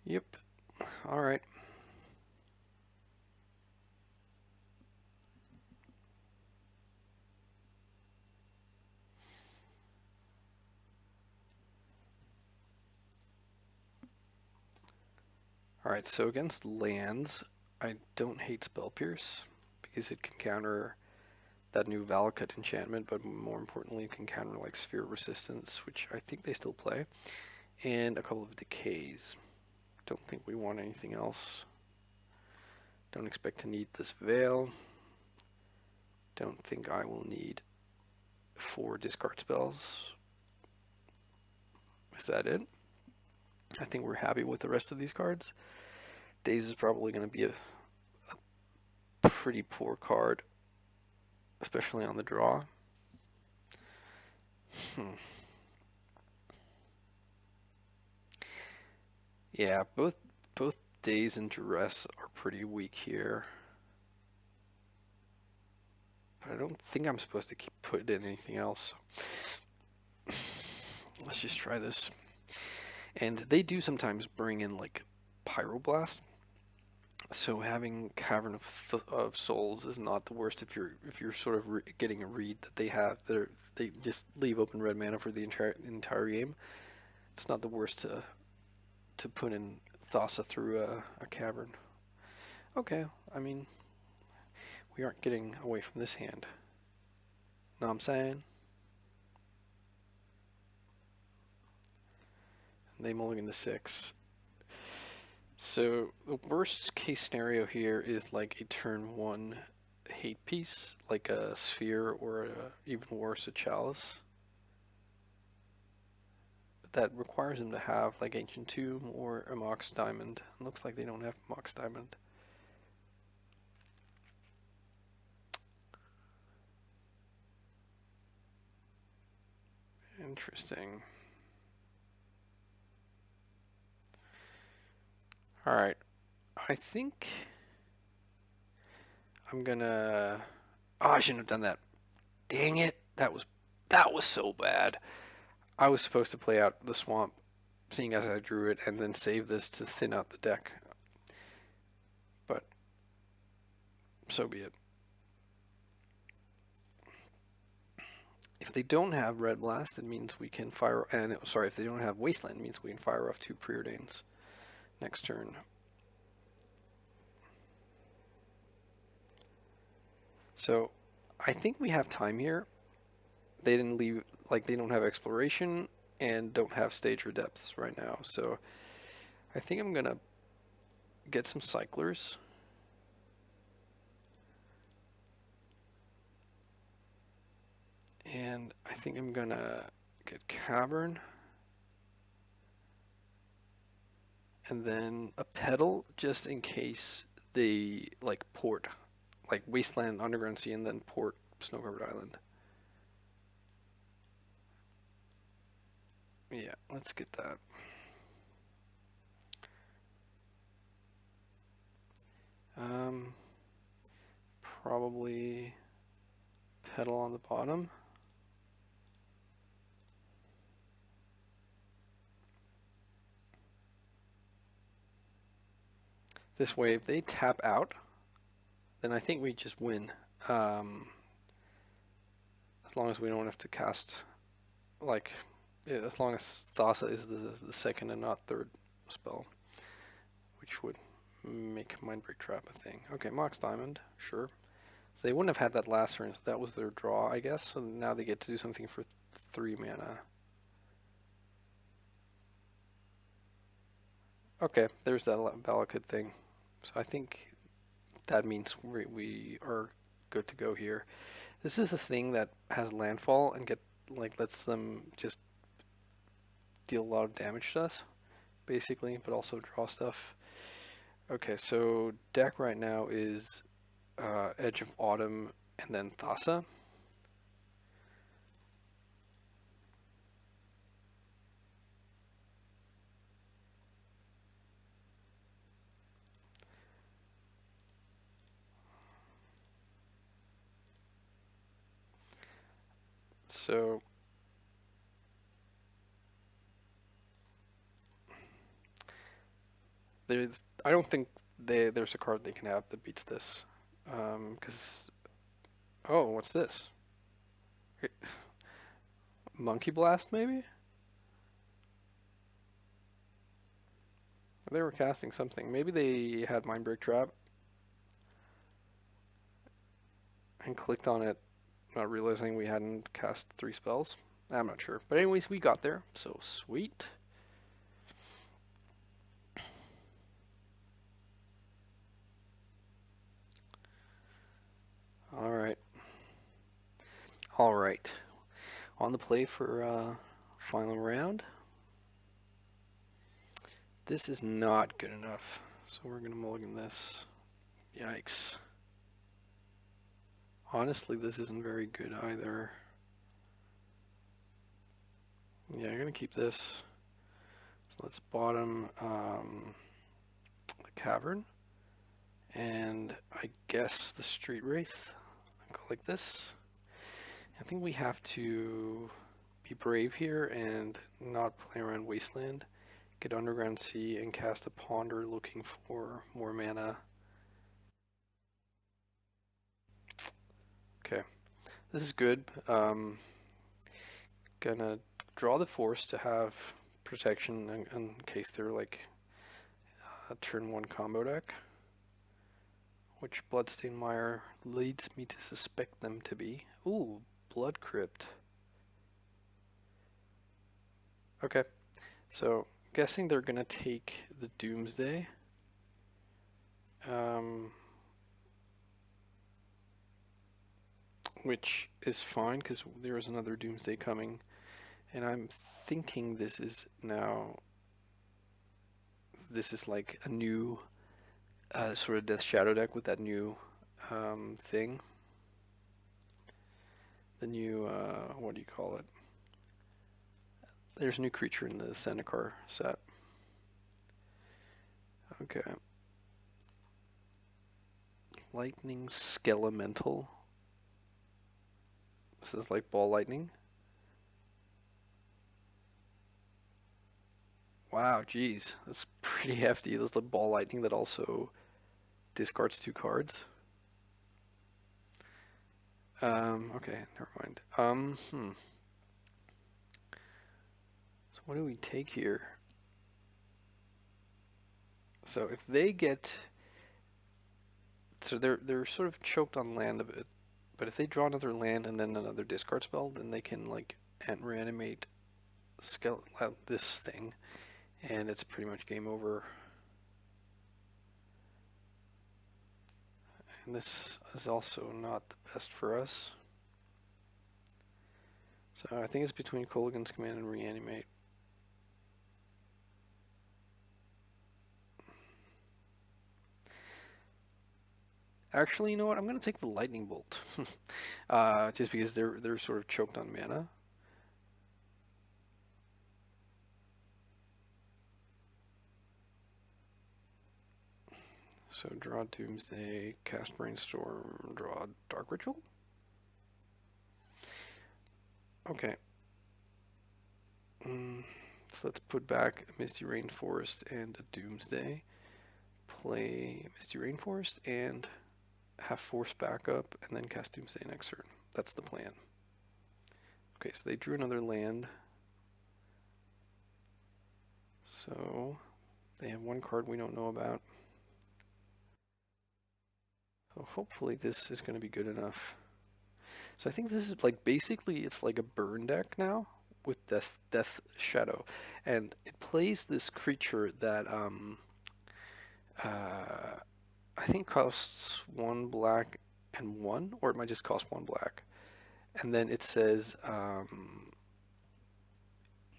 Speaker 1: Yep, alright. Alright, so against lands, I don't hate Spell Pierce, because it can counter that new Valakut enchantment, but more importantly, it can counter like Sphere Resistance, which I think they still play, and a couple of Decays. Don't think we want anything else. Don't expect to need this Veil. Don't think I will need 4 discard spells. Is that it? I think we're happy with the rest of these cards. Daze is probably going to be a pretty poor card, especially on the draw. Yeah, both Daze and Duress are pretty weak here. But I don't think I'm supposed to keep putting in anything else. Let's just try this. And they do sometimes bring in like Pyroblast. So having Cavern of Souls is not the worst if you're sort of getting a read that they have that they just leave open red mana for the entire game. It's not the worst to put in Thassa through a Cavern. Okay, I mean, we aren't getting away from this hand. Know what I'm saying? And they mulligan the 6. So the worst case scenario here is like a turn 1 hate piece, like a Sphere or even worse, a Chalice. But that requires them to have like Ancient Tomb or a Mox Diamond. It looks like they don't have Mox Diamond. Interesting. Alright, I think I'm gonna... Oh, I shouldn't have done that. Dang it, that was so bad. I was supposed to play out the swamp, seeing as I drew it, and then save this to thin out the deck. But, so be it. If they don't have Red Blast, it means we can fire... And sorry, if they don't have Wasteland, it means we can fire off 2 Preordains next turn. So, I think we have time here. They didn't leave, like, they don't have Exploration and don't have Stage or Depths right now. So, I think I'm gonna get some Cyclers. And I think I'm gonna get Cavern. And then a Petal, just in case they, like, port. Like, Wasteland, Underground Sea, and then port Snow-Covered Island. Yeah, let's get that. Probably pedal on the bottom. This way, if they tap out, then I think we just win. As long as we don't have to cast, like, yeah, as long as Thassa is the second and not third spell, which would make Mindbreak Trap a thing. Okay, Mox Diamond, sure. So they wouldn't have had that last turn, so that was their draw, I guess. So now they get to do something for 3 mana. Okay, there's that Valakut thing. So I think that means we are good to go here. This is the thing that has landfall and lets them just deal a lot of damage to us, basically, but also draw stuff. Okay, so deck right now is Edge of Autumn and then Thassa. So I don't think there's a card they can have that beats this. Because oh, what's this? Monkey Blast, maybe? They were casting something. Maybe they had Mindbreak Trap and clicked on it, not realizing we hadn't cast 3 spells. I'm not sure. But anyways, we got there, so sweet. Alright. Alright. On the play for final round. This is not good enough, so we're going to mulligan this. Yikes. Honestly, this isn't very good either. Yeah, I'm going to keep this. So let's bottom the Cavern. And I guess the Street Wraith. Go like this. I think we have to be brave here and not play around Wasteland. Get Underground Sea and cast a Ponder looking for more mana. Okay, this is good. Gonna draw the Force to have protection in case they're like a turn 1 combo deck, which Bloodstained Mire leads me to suspect them to be. Ooh, Blood Crypt. Okay, so guessing they're gonna take the Doomsday. Which is fine because there is another Doomsday coming, and I'm thinking this is like a new sort of Death Shadow deck with that new thing. The new what do you call it? There's a new creature in the Zendikar set. Okay. Lightning Skelemental. This is like ball lightning. Wow, geez, that's pretty hefty. That's like ball lightning that also discards 2 cards. Okay, never mind. So what do we take here? So if they get, so they're sort of choked on land a bit, but if they draw another land and then another discard spell, then they can like reanimate this thing, and it's pretty much game over. And this is also not the best for us. So I think it's between Kolaghan's Command and Reanimate. Actually, you know what? I'm going to take the Lightning Bolt. Just because they're sort of choked on mana. So draw Doomsday, cast Brainstorm, draw Dark Ritual. Okay. So let's put back a Misty Rainforest and a Doomsday. Play Misty Rainforest and have Force back up, and then cast Doomsday next turn. That's the plan. Okay, so they drew another land. So they have one card we don't know about. So hopefully this is going to be good enough. So I think this is like basically it's like a burn deck now with Death Shadow, and it plays this creature that I think costs 1 black and 1, or it might just cost 1 black. And then it says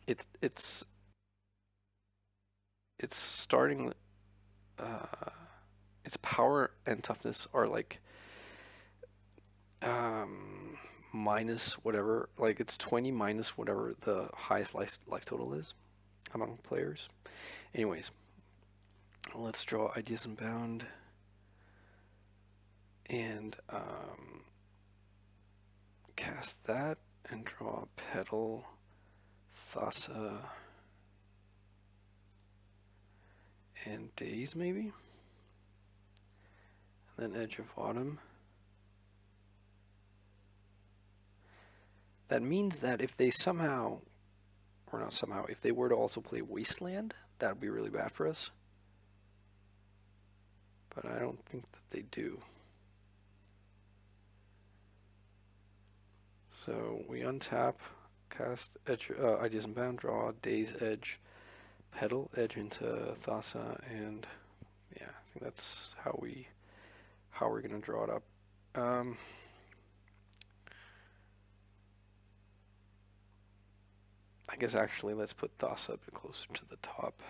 Speaker 1: it's starting its power and toughness are like minus whatever, like it's 20 minus whatever the highest life total is among players. Anyways, let's draw Ideas Unbound and cast that and draw Petal, Thassa, and Daze maybe, and then Edge of Autumn. That means that if they somehow, or not somehow, if they were to also play Wasteland, that would be really bad for us. But I don't think that they do. So we untap, cast Edge, Ideas Unbound, draw Daze, Edge, Petal, Edge into Thassa, and yeah, I think that's how we're gonna draw it up. I guess actually let's put Thassa a bit closer to the top.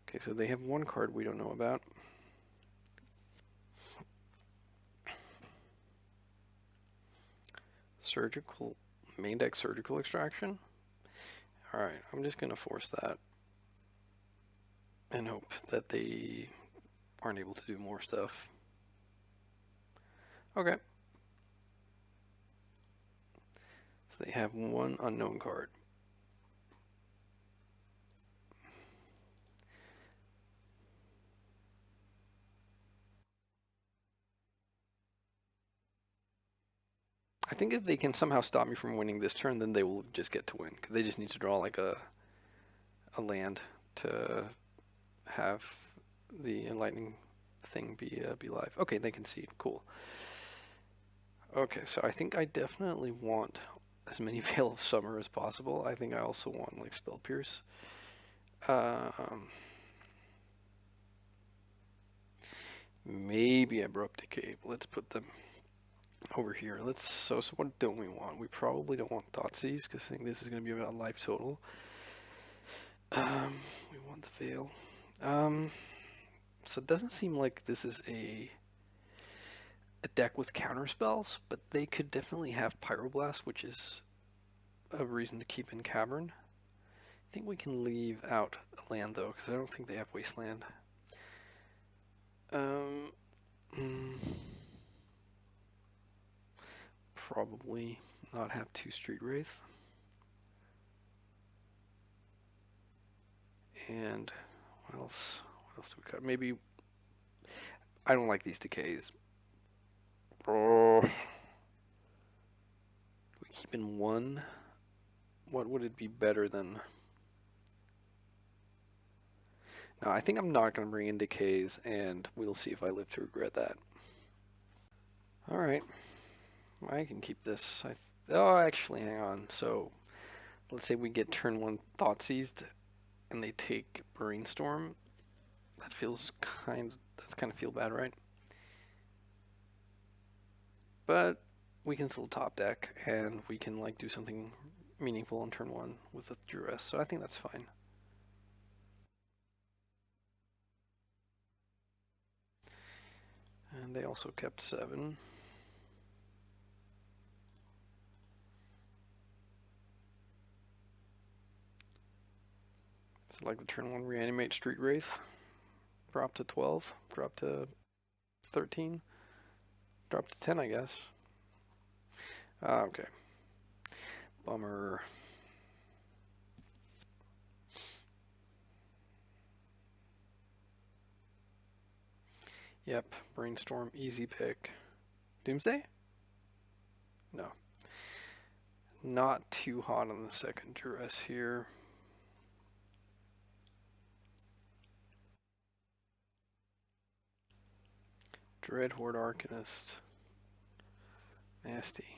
Speaker 1: Okay, so they have one card we don't know about. Surgical, main deck Surgical Extraction. Alright, I'm just going to force that and hope that they aren't able to do more stuff. Okay. So they have one unknown card. I think if they can somehow stop me from winning this turn, then they will just get to win. Because they just need to draw like a land to have the enlightening thing be live. Okay, they concede. Cool. Okay, so I think I definitely want as many Veil of Summer as possible. I think I also want like Spell Pierce. Maybe Abrupt Decay. Let's put them over here. So what don't we want? We probably don't want Thoughtseize because I think this is going to be about life total. We want the Veil. So it doesn't seem like this is a deck with counter spells, but they could definitely have Pyroblast, which is a reason to keep in Cavern. I think we can leave out a land though, because I don't think they have Wasteland. Probably not have 2 Street Wraith. And what else? What else do we got? Maybe I don't like these decays. Oh. We keep in 1. What would it be better than? No, I think I'm not going to bring in decays, and we'll see if I live to regret that. Alright. I can keep this. Oh, actually, hang on. So, let's say we get turn 1 Thoughtseized, and they take Brainstorm. That feels that's kind of feel bad, right? But we can still top deck, and we can like do something meaningful on turn 1 with a Duress, so I think that's fine. And they also kept 7. It's like the turn 1 reanimate Street Wraith. Drop to 12. Drop to 13. Drop to 10, I guess. Okay. Bummer. Yep, Brainstorm, easy pick. Doomsday? No. Not too hot on the second duress here. Dreadhorde Arcanist. Nasty.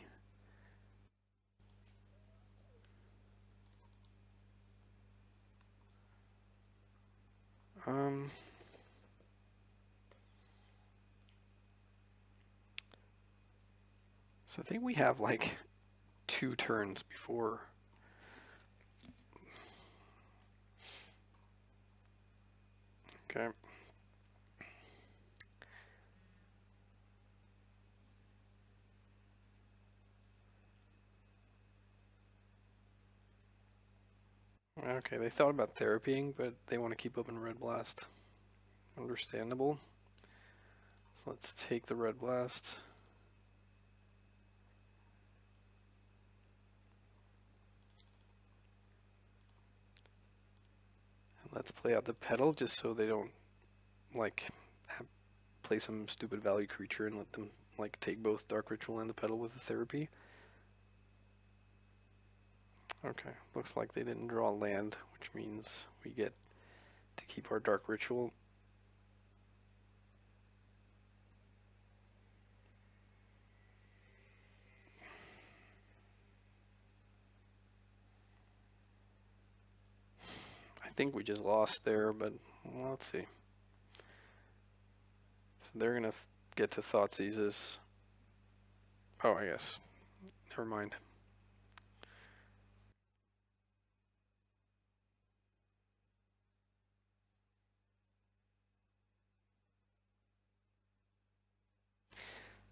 Speaker 1: So I think we have like 2 turns before. Okay. Okay, they thought about therapying, but they want to keep open Red Blast. Understandable. So let's take the Red Blast. And let's play out the pedal just so they don't like play some stupid value creature and let them like take both Dark Ritual and the pedal with the therapy. Okay, looks like they didn't draw land, which means we get to keep our Dark Ritual. I think we just lost there, but well, let's see. So they're going to get to Thoughtseizes. Oh, I guess. Never mind.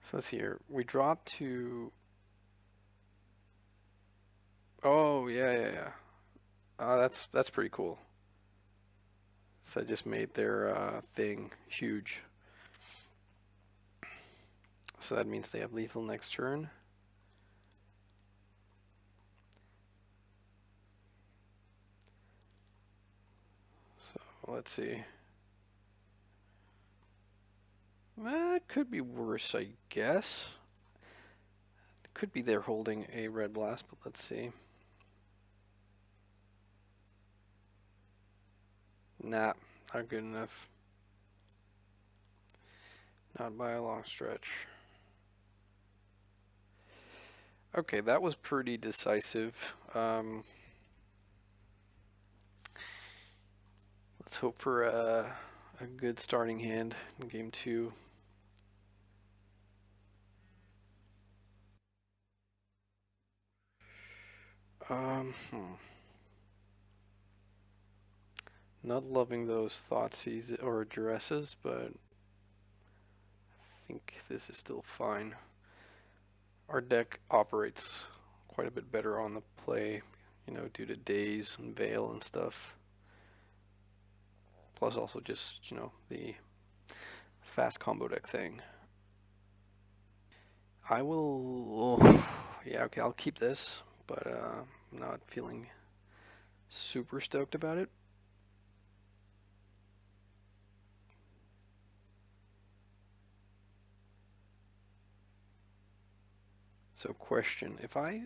Speaker 1: So let's see here. We drop to... Oh, yeah. That's pretty cool. So I just made their thing huge. So that means they have lethal next turn. So let's see. That could be worse, I guess. It could be they're holding a Red Blast, but let's see. Nah, not good enough. Not by a long stretch. Okay, that was pretty decisive. Let's hope for a good starting hand in game 2. Not loving those Thoughtseize or Duresses, but I think this is still fine. Our deck operates quite a bit better on the play, you know, due to Daze and Veil and stuff. Plus also just, you know, the fast combo deck thing. I will... yeah, okay, I'll keep this, but I'm not feeling super stoked about it. So question, if I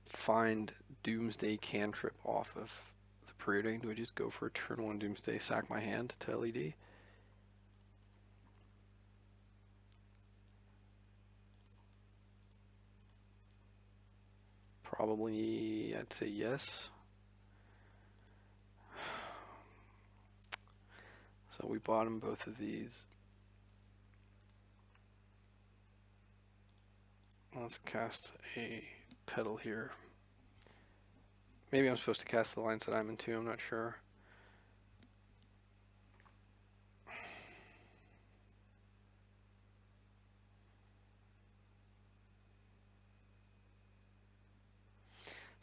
Speaker 1: find Doomsday cantrip off of the Preordain, do I just go for a turn 1 Doomsday, sack my hand to LED? Probably, I'd say yes. So we bottom both of these. Let's cast a pedal here. Maybe I'm supposed to cast the lines that I'm into, I'm not sure.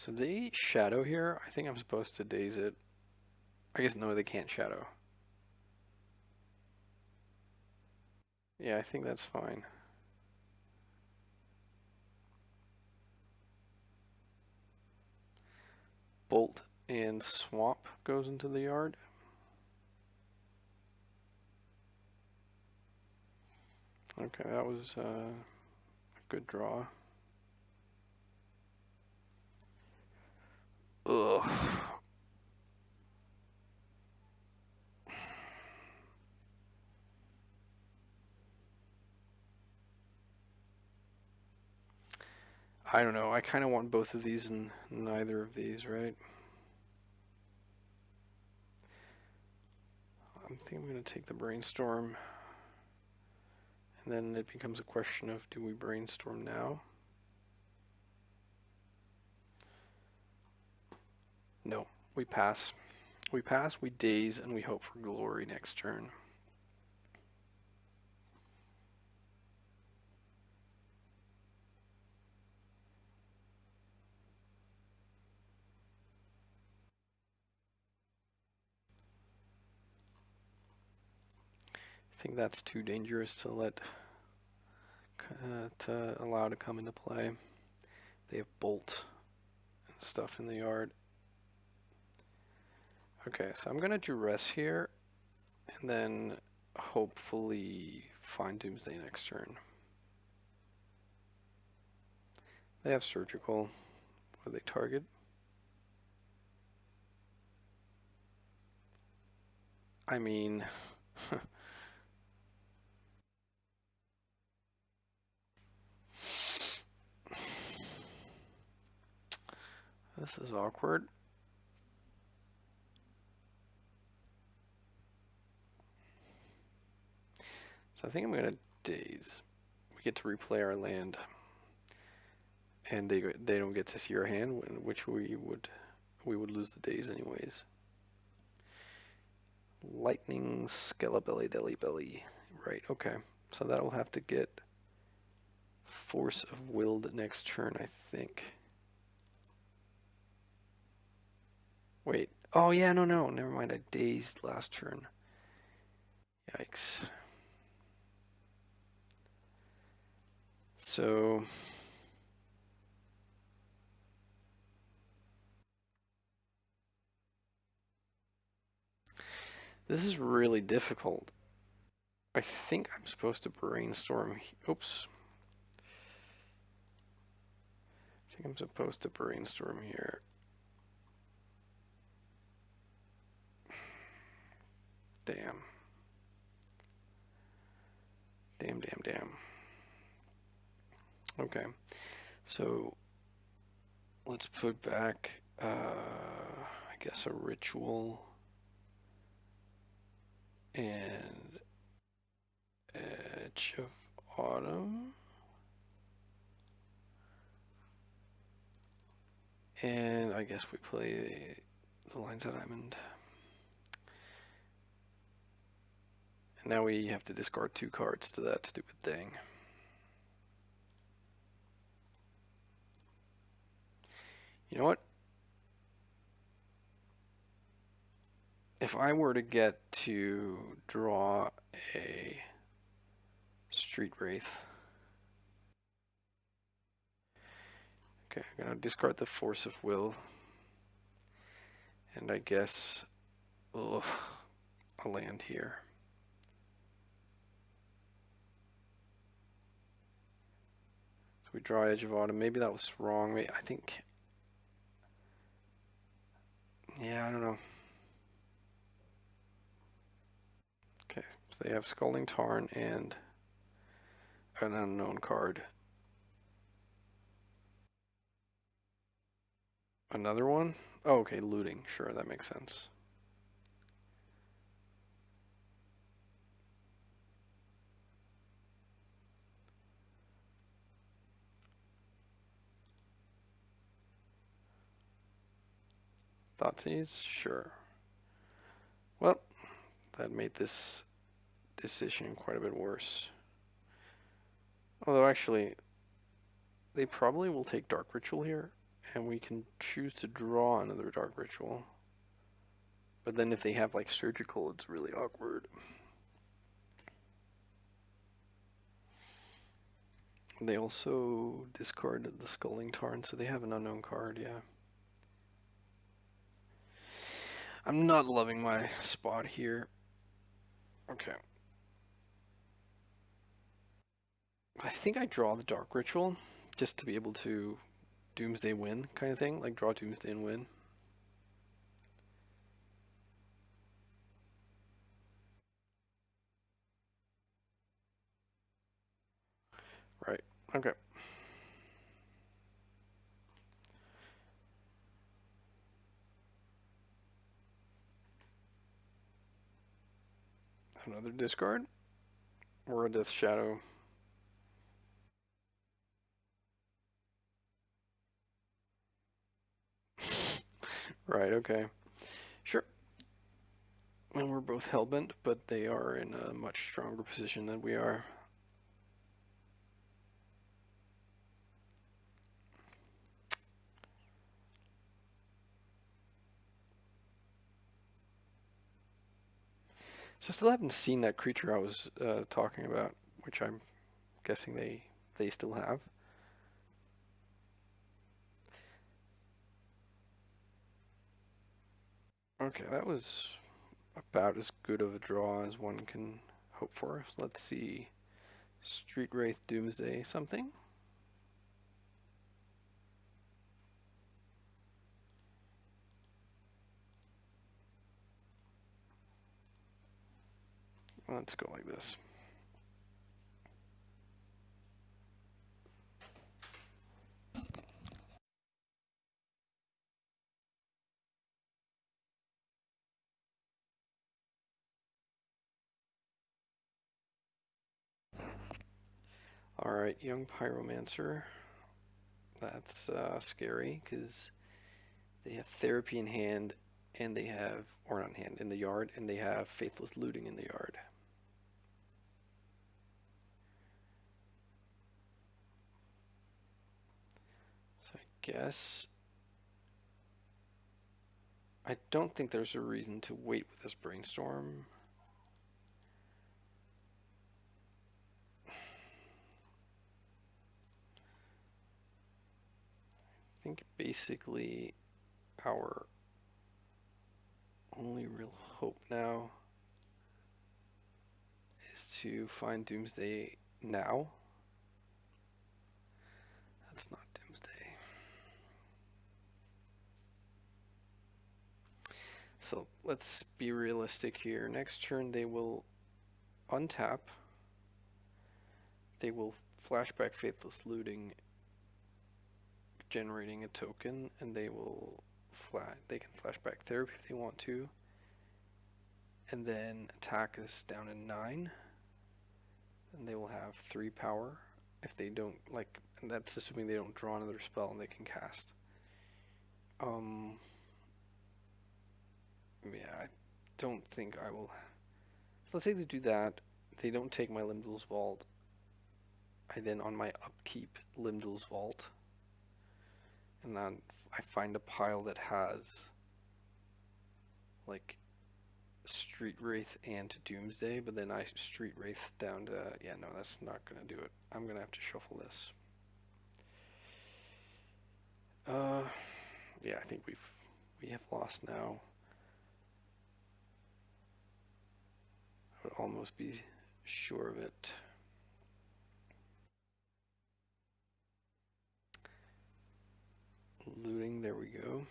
Speaker 1: So they shadow here. I think I'm supposed to daze it. I guess no, they can't shadow. Yeah, I think that's fine. Bolt and swamp goes into the yard. Okay, that was a good draw. Ugh. I don't know. I kind of want both of these and neither of these, right? I think I'm going to take the brainstorm. And then it becomes a question of, do we brainstorm now? No, we pass. We pass, we daze, and we hope for glory next turn. I think that's too dangerous to let to allow to come into play. They have bolt and stuff in the yard. Okay, so I'm gonna duress here, and then hopefully find Doomsday next turn. They have surgical. What do they target? I mean, this is awkward. So I think I'm gonna daze. We get to replay our land, and they don't get to see our hand, which we would lose the daze anyways. Lightning Skelebelly Deli Belly. Right, okay. So that'll have to get Force of Willed next turn, I think. Wait. Oh, yeah, no. Never mind. I dazed last turn. Yikes. So... this is really difficult. I think I'm supposed to brainstorm. Oops. I think I'm supposed to brainstorm here. Damn. Damn. Okay. So let's put back, I guess, a ritual and Edge of Autumn. And I guess we play the Lines of Diamond. And now we have to discard 2 cards to that stupid thing. You know what? If I were to get to draw a Street Wraith. Okay, I'm going to discard the Force of Will. And I guess, ugh, a land here. So we draw Edge of Autumn. Maybe that was wrong. I think, yeah, I don't know. Okay, so they have Scalding Tarn and an unknown card. Another one? Oh, okay, looting. Sure, that makes sense. Thoughtseize? Sure. Well, that made this decision quite a bit worse. Although, actually, they probably will take Dark Ritual here, And we can choose to draw another Dark Ritual. But then if they have like Surgical, it's really awkward. They also discarded the Sculling Tarn, so they have an unknown card, yeah. I'm not loving my spot here. Okay. I think I draw the Dark Ritual just to be able to Doomsday win kind of thing. Like draw Doomsday and win. Right. Okay. Another discard. Or a Death Shadow. Right, okay. Sure. And we're both hellbent, but they are in a much stronger position than we are. So I still haven't seen that creature I was talking about, which I'm guessing they still have. Okay, that was about as good of a draw as one can hope for. Let's see. Street Wraith Doomsday something. Let's go like this. Alright, Young Pyromancer. That's scary because they have Therapy in hand, and they have, or not in hand, in the yard, and they have Faithless Looting in the yard. So I guess I don't think there's a reason to wait with this Brainstorm. I think basically our only real hope now is to find Doomsday now. That's not Doomsday. So let's be realistic here. Next turn they will untap. They will flashback Faithless Looting, generating a token, and they will they can flashback Therapy if they want to, and then attack us down in 9, and they will have 3 power if they don't, like, and that's assuming they don't draw another spell and they can cast. Yeah, I don't think I will. So let's say they do that. They don't take my Limdal's Vault. I then, on my upkeep, Limdal's Vault. And then I find a pile that has, like, Street Wraith and Doomsday, but then I Street Wraith down to, yeah, no, that's not going to do it. I'm going to have to shuffle this. Yeah, I think we have lost now. I would almost be sure of it. Looting, there we go.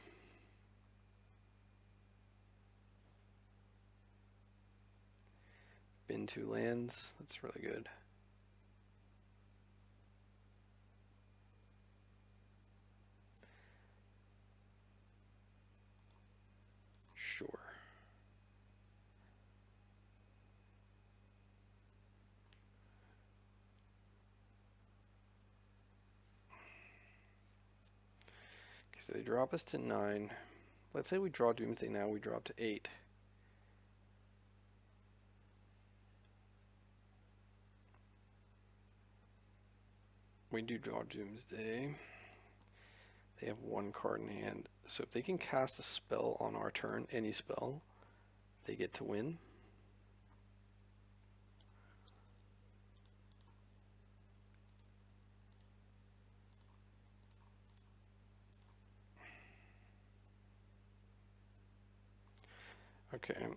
Speaker 1: Bin 2 lands, that's really good. Sure. Okay, so they drop us to 9. Let's say we draw Doomsday now, we drop to 8. We do draw Doomsday. They have one card in hand. So if they can cast a spell on our turn, any spell, they get to win. Okay.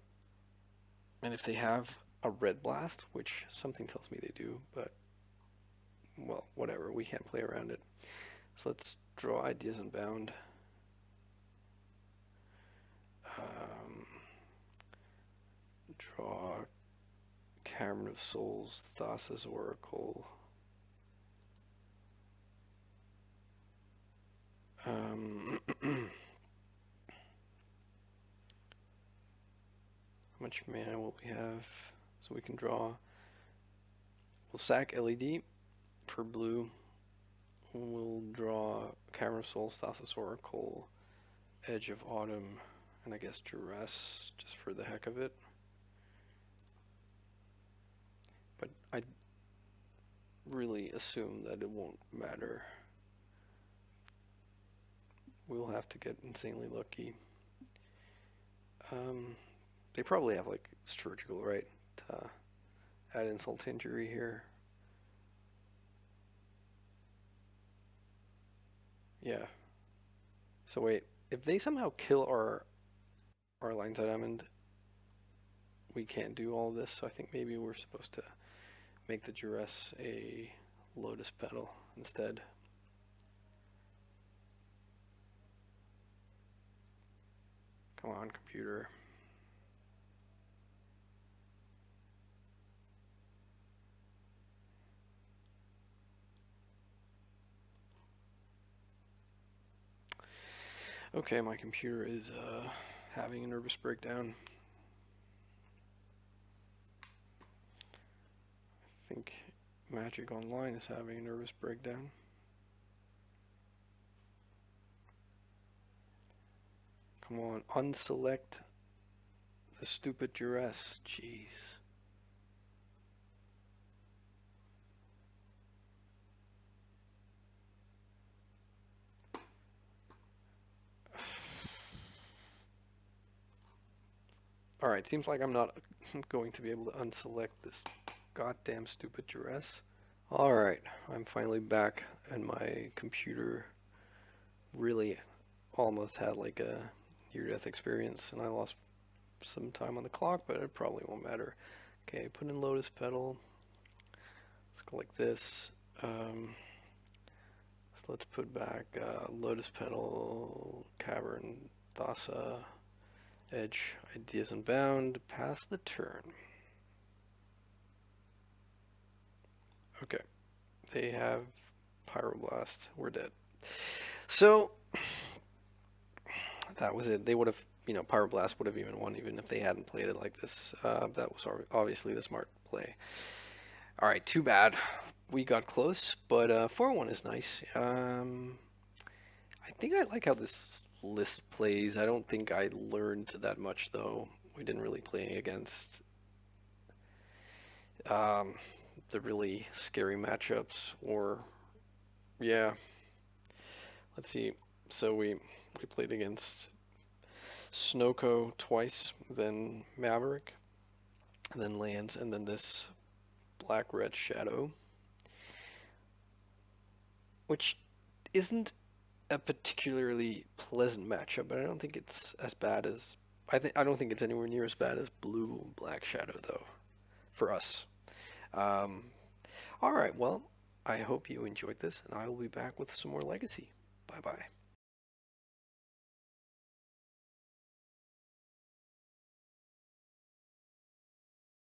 Speaker 1: And if they have a red blast, which something tells me they do, but well, whatever, we can't play around it. So let's draw Ideas Unbound. Draw Cavern of Souls, Thassa's Oracle. How much mana will we have? So we can draw. We'll sack LED for blue. We'll draw Cavern of Souls, Thassa's Oracle, Edge of Autumn, and I guess Duress, just for the heck of it. But I really assume that it won't matter. We'll have to get insanely lucky. They probably have like Surgical, right? To add insult to injury here. Yeah. So wait, if they somehow kill our Lines of Diamond, we can't do all this. So I think maybe we're supposed to make the Duress a Lotus Petal instead. Come on, computer. Okay, my computer is having a nervous breakdown. I think Magic Online is having a nervous breakdown. Come on, unselect the stupid Duress. Jeez. Alright, seems like I'm not going to be able to unselect this goddamn stupid Duress. Alright, I'm finally back, and my computer really almost had like a near-death experience, and I lost some time on the clock, but it probably won't matter. Okay, put in Lotus Petal. Let's go like this. So let's put back Lotus Petal, Cavern, Thassa, Edge, Ideas Unbound, pass the turn. Okay, they have Pyroblast. We're dead. So that was it. They would have, Pyroblast would have even won even if they hadn't played it like this. That was obviously the smart play. All right, too bad. We got close, but 4-1 is nice. I think I like how this list plays. I don't think I learned that much, though. We didn't really play against the really scary matchups, or yeah. Let's see. So we played against Snowco twice, then Maverick, then Lands, and then this Black-Red Shadow, which isn't a particularly pleasant matchup, but I don't think it's as bad as I don't think it's anywhere near as bad as Blue Black Shadow, though, for us. All right, well, I hope you enjoyed this, and I will be back with some more Legacy. Bye bye.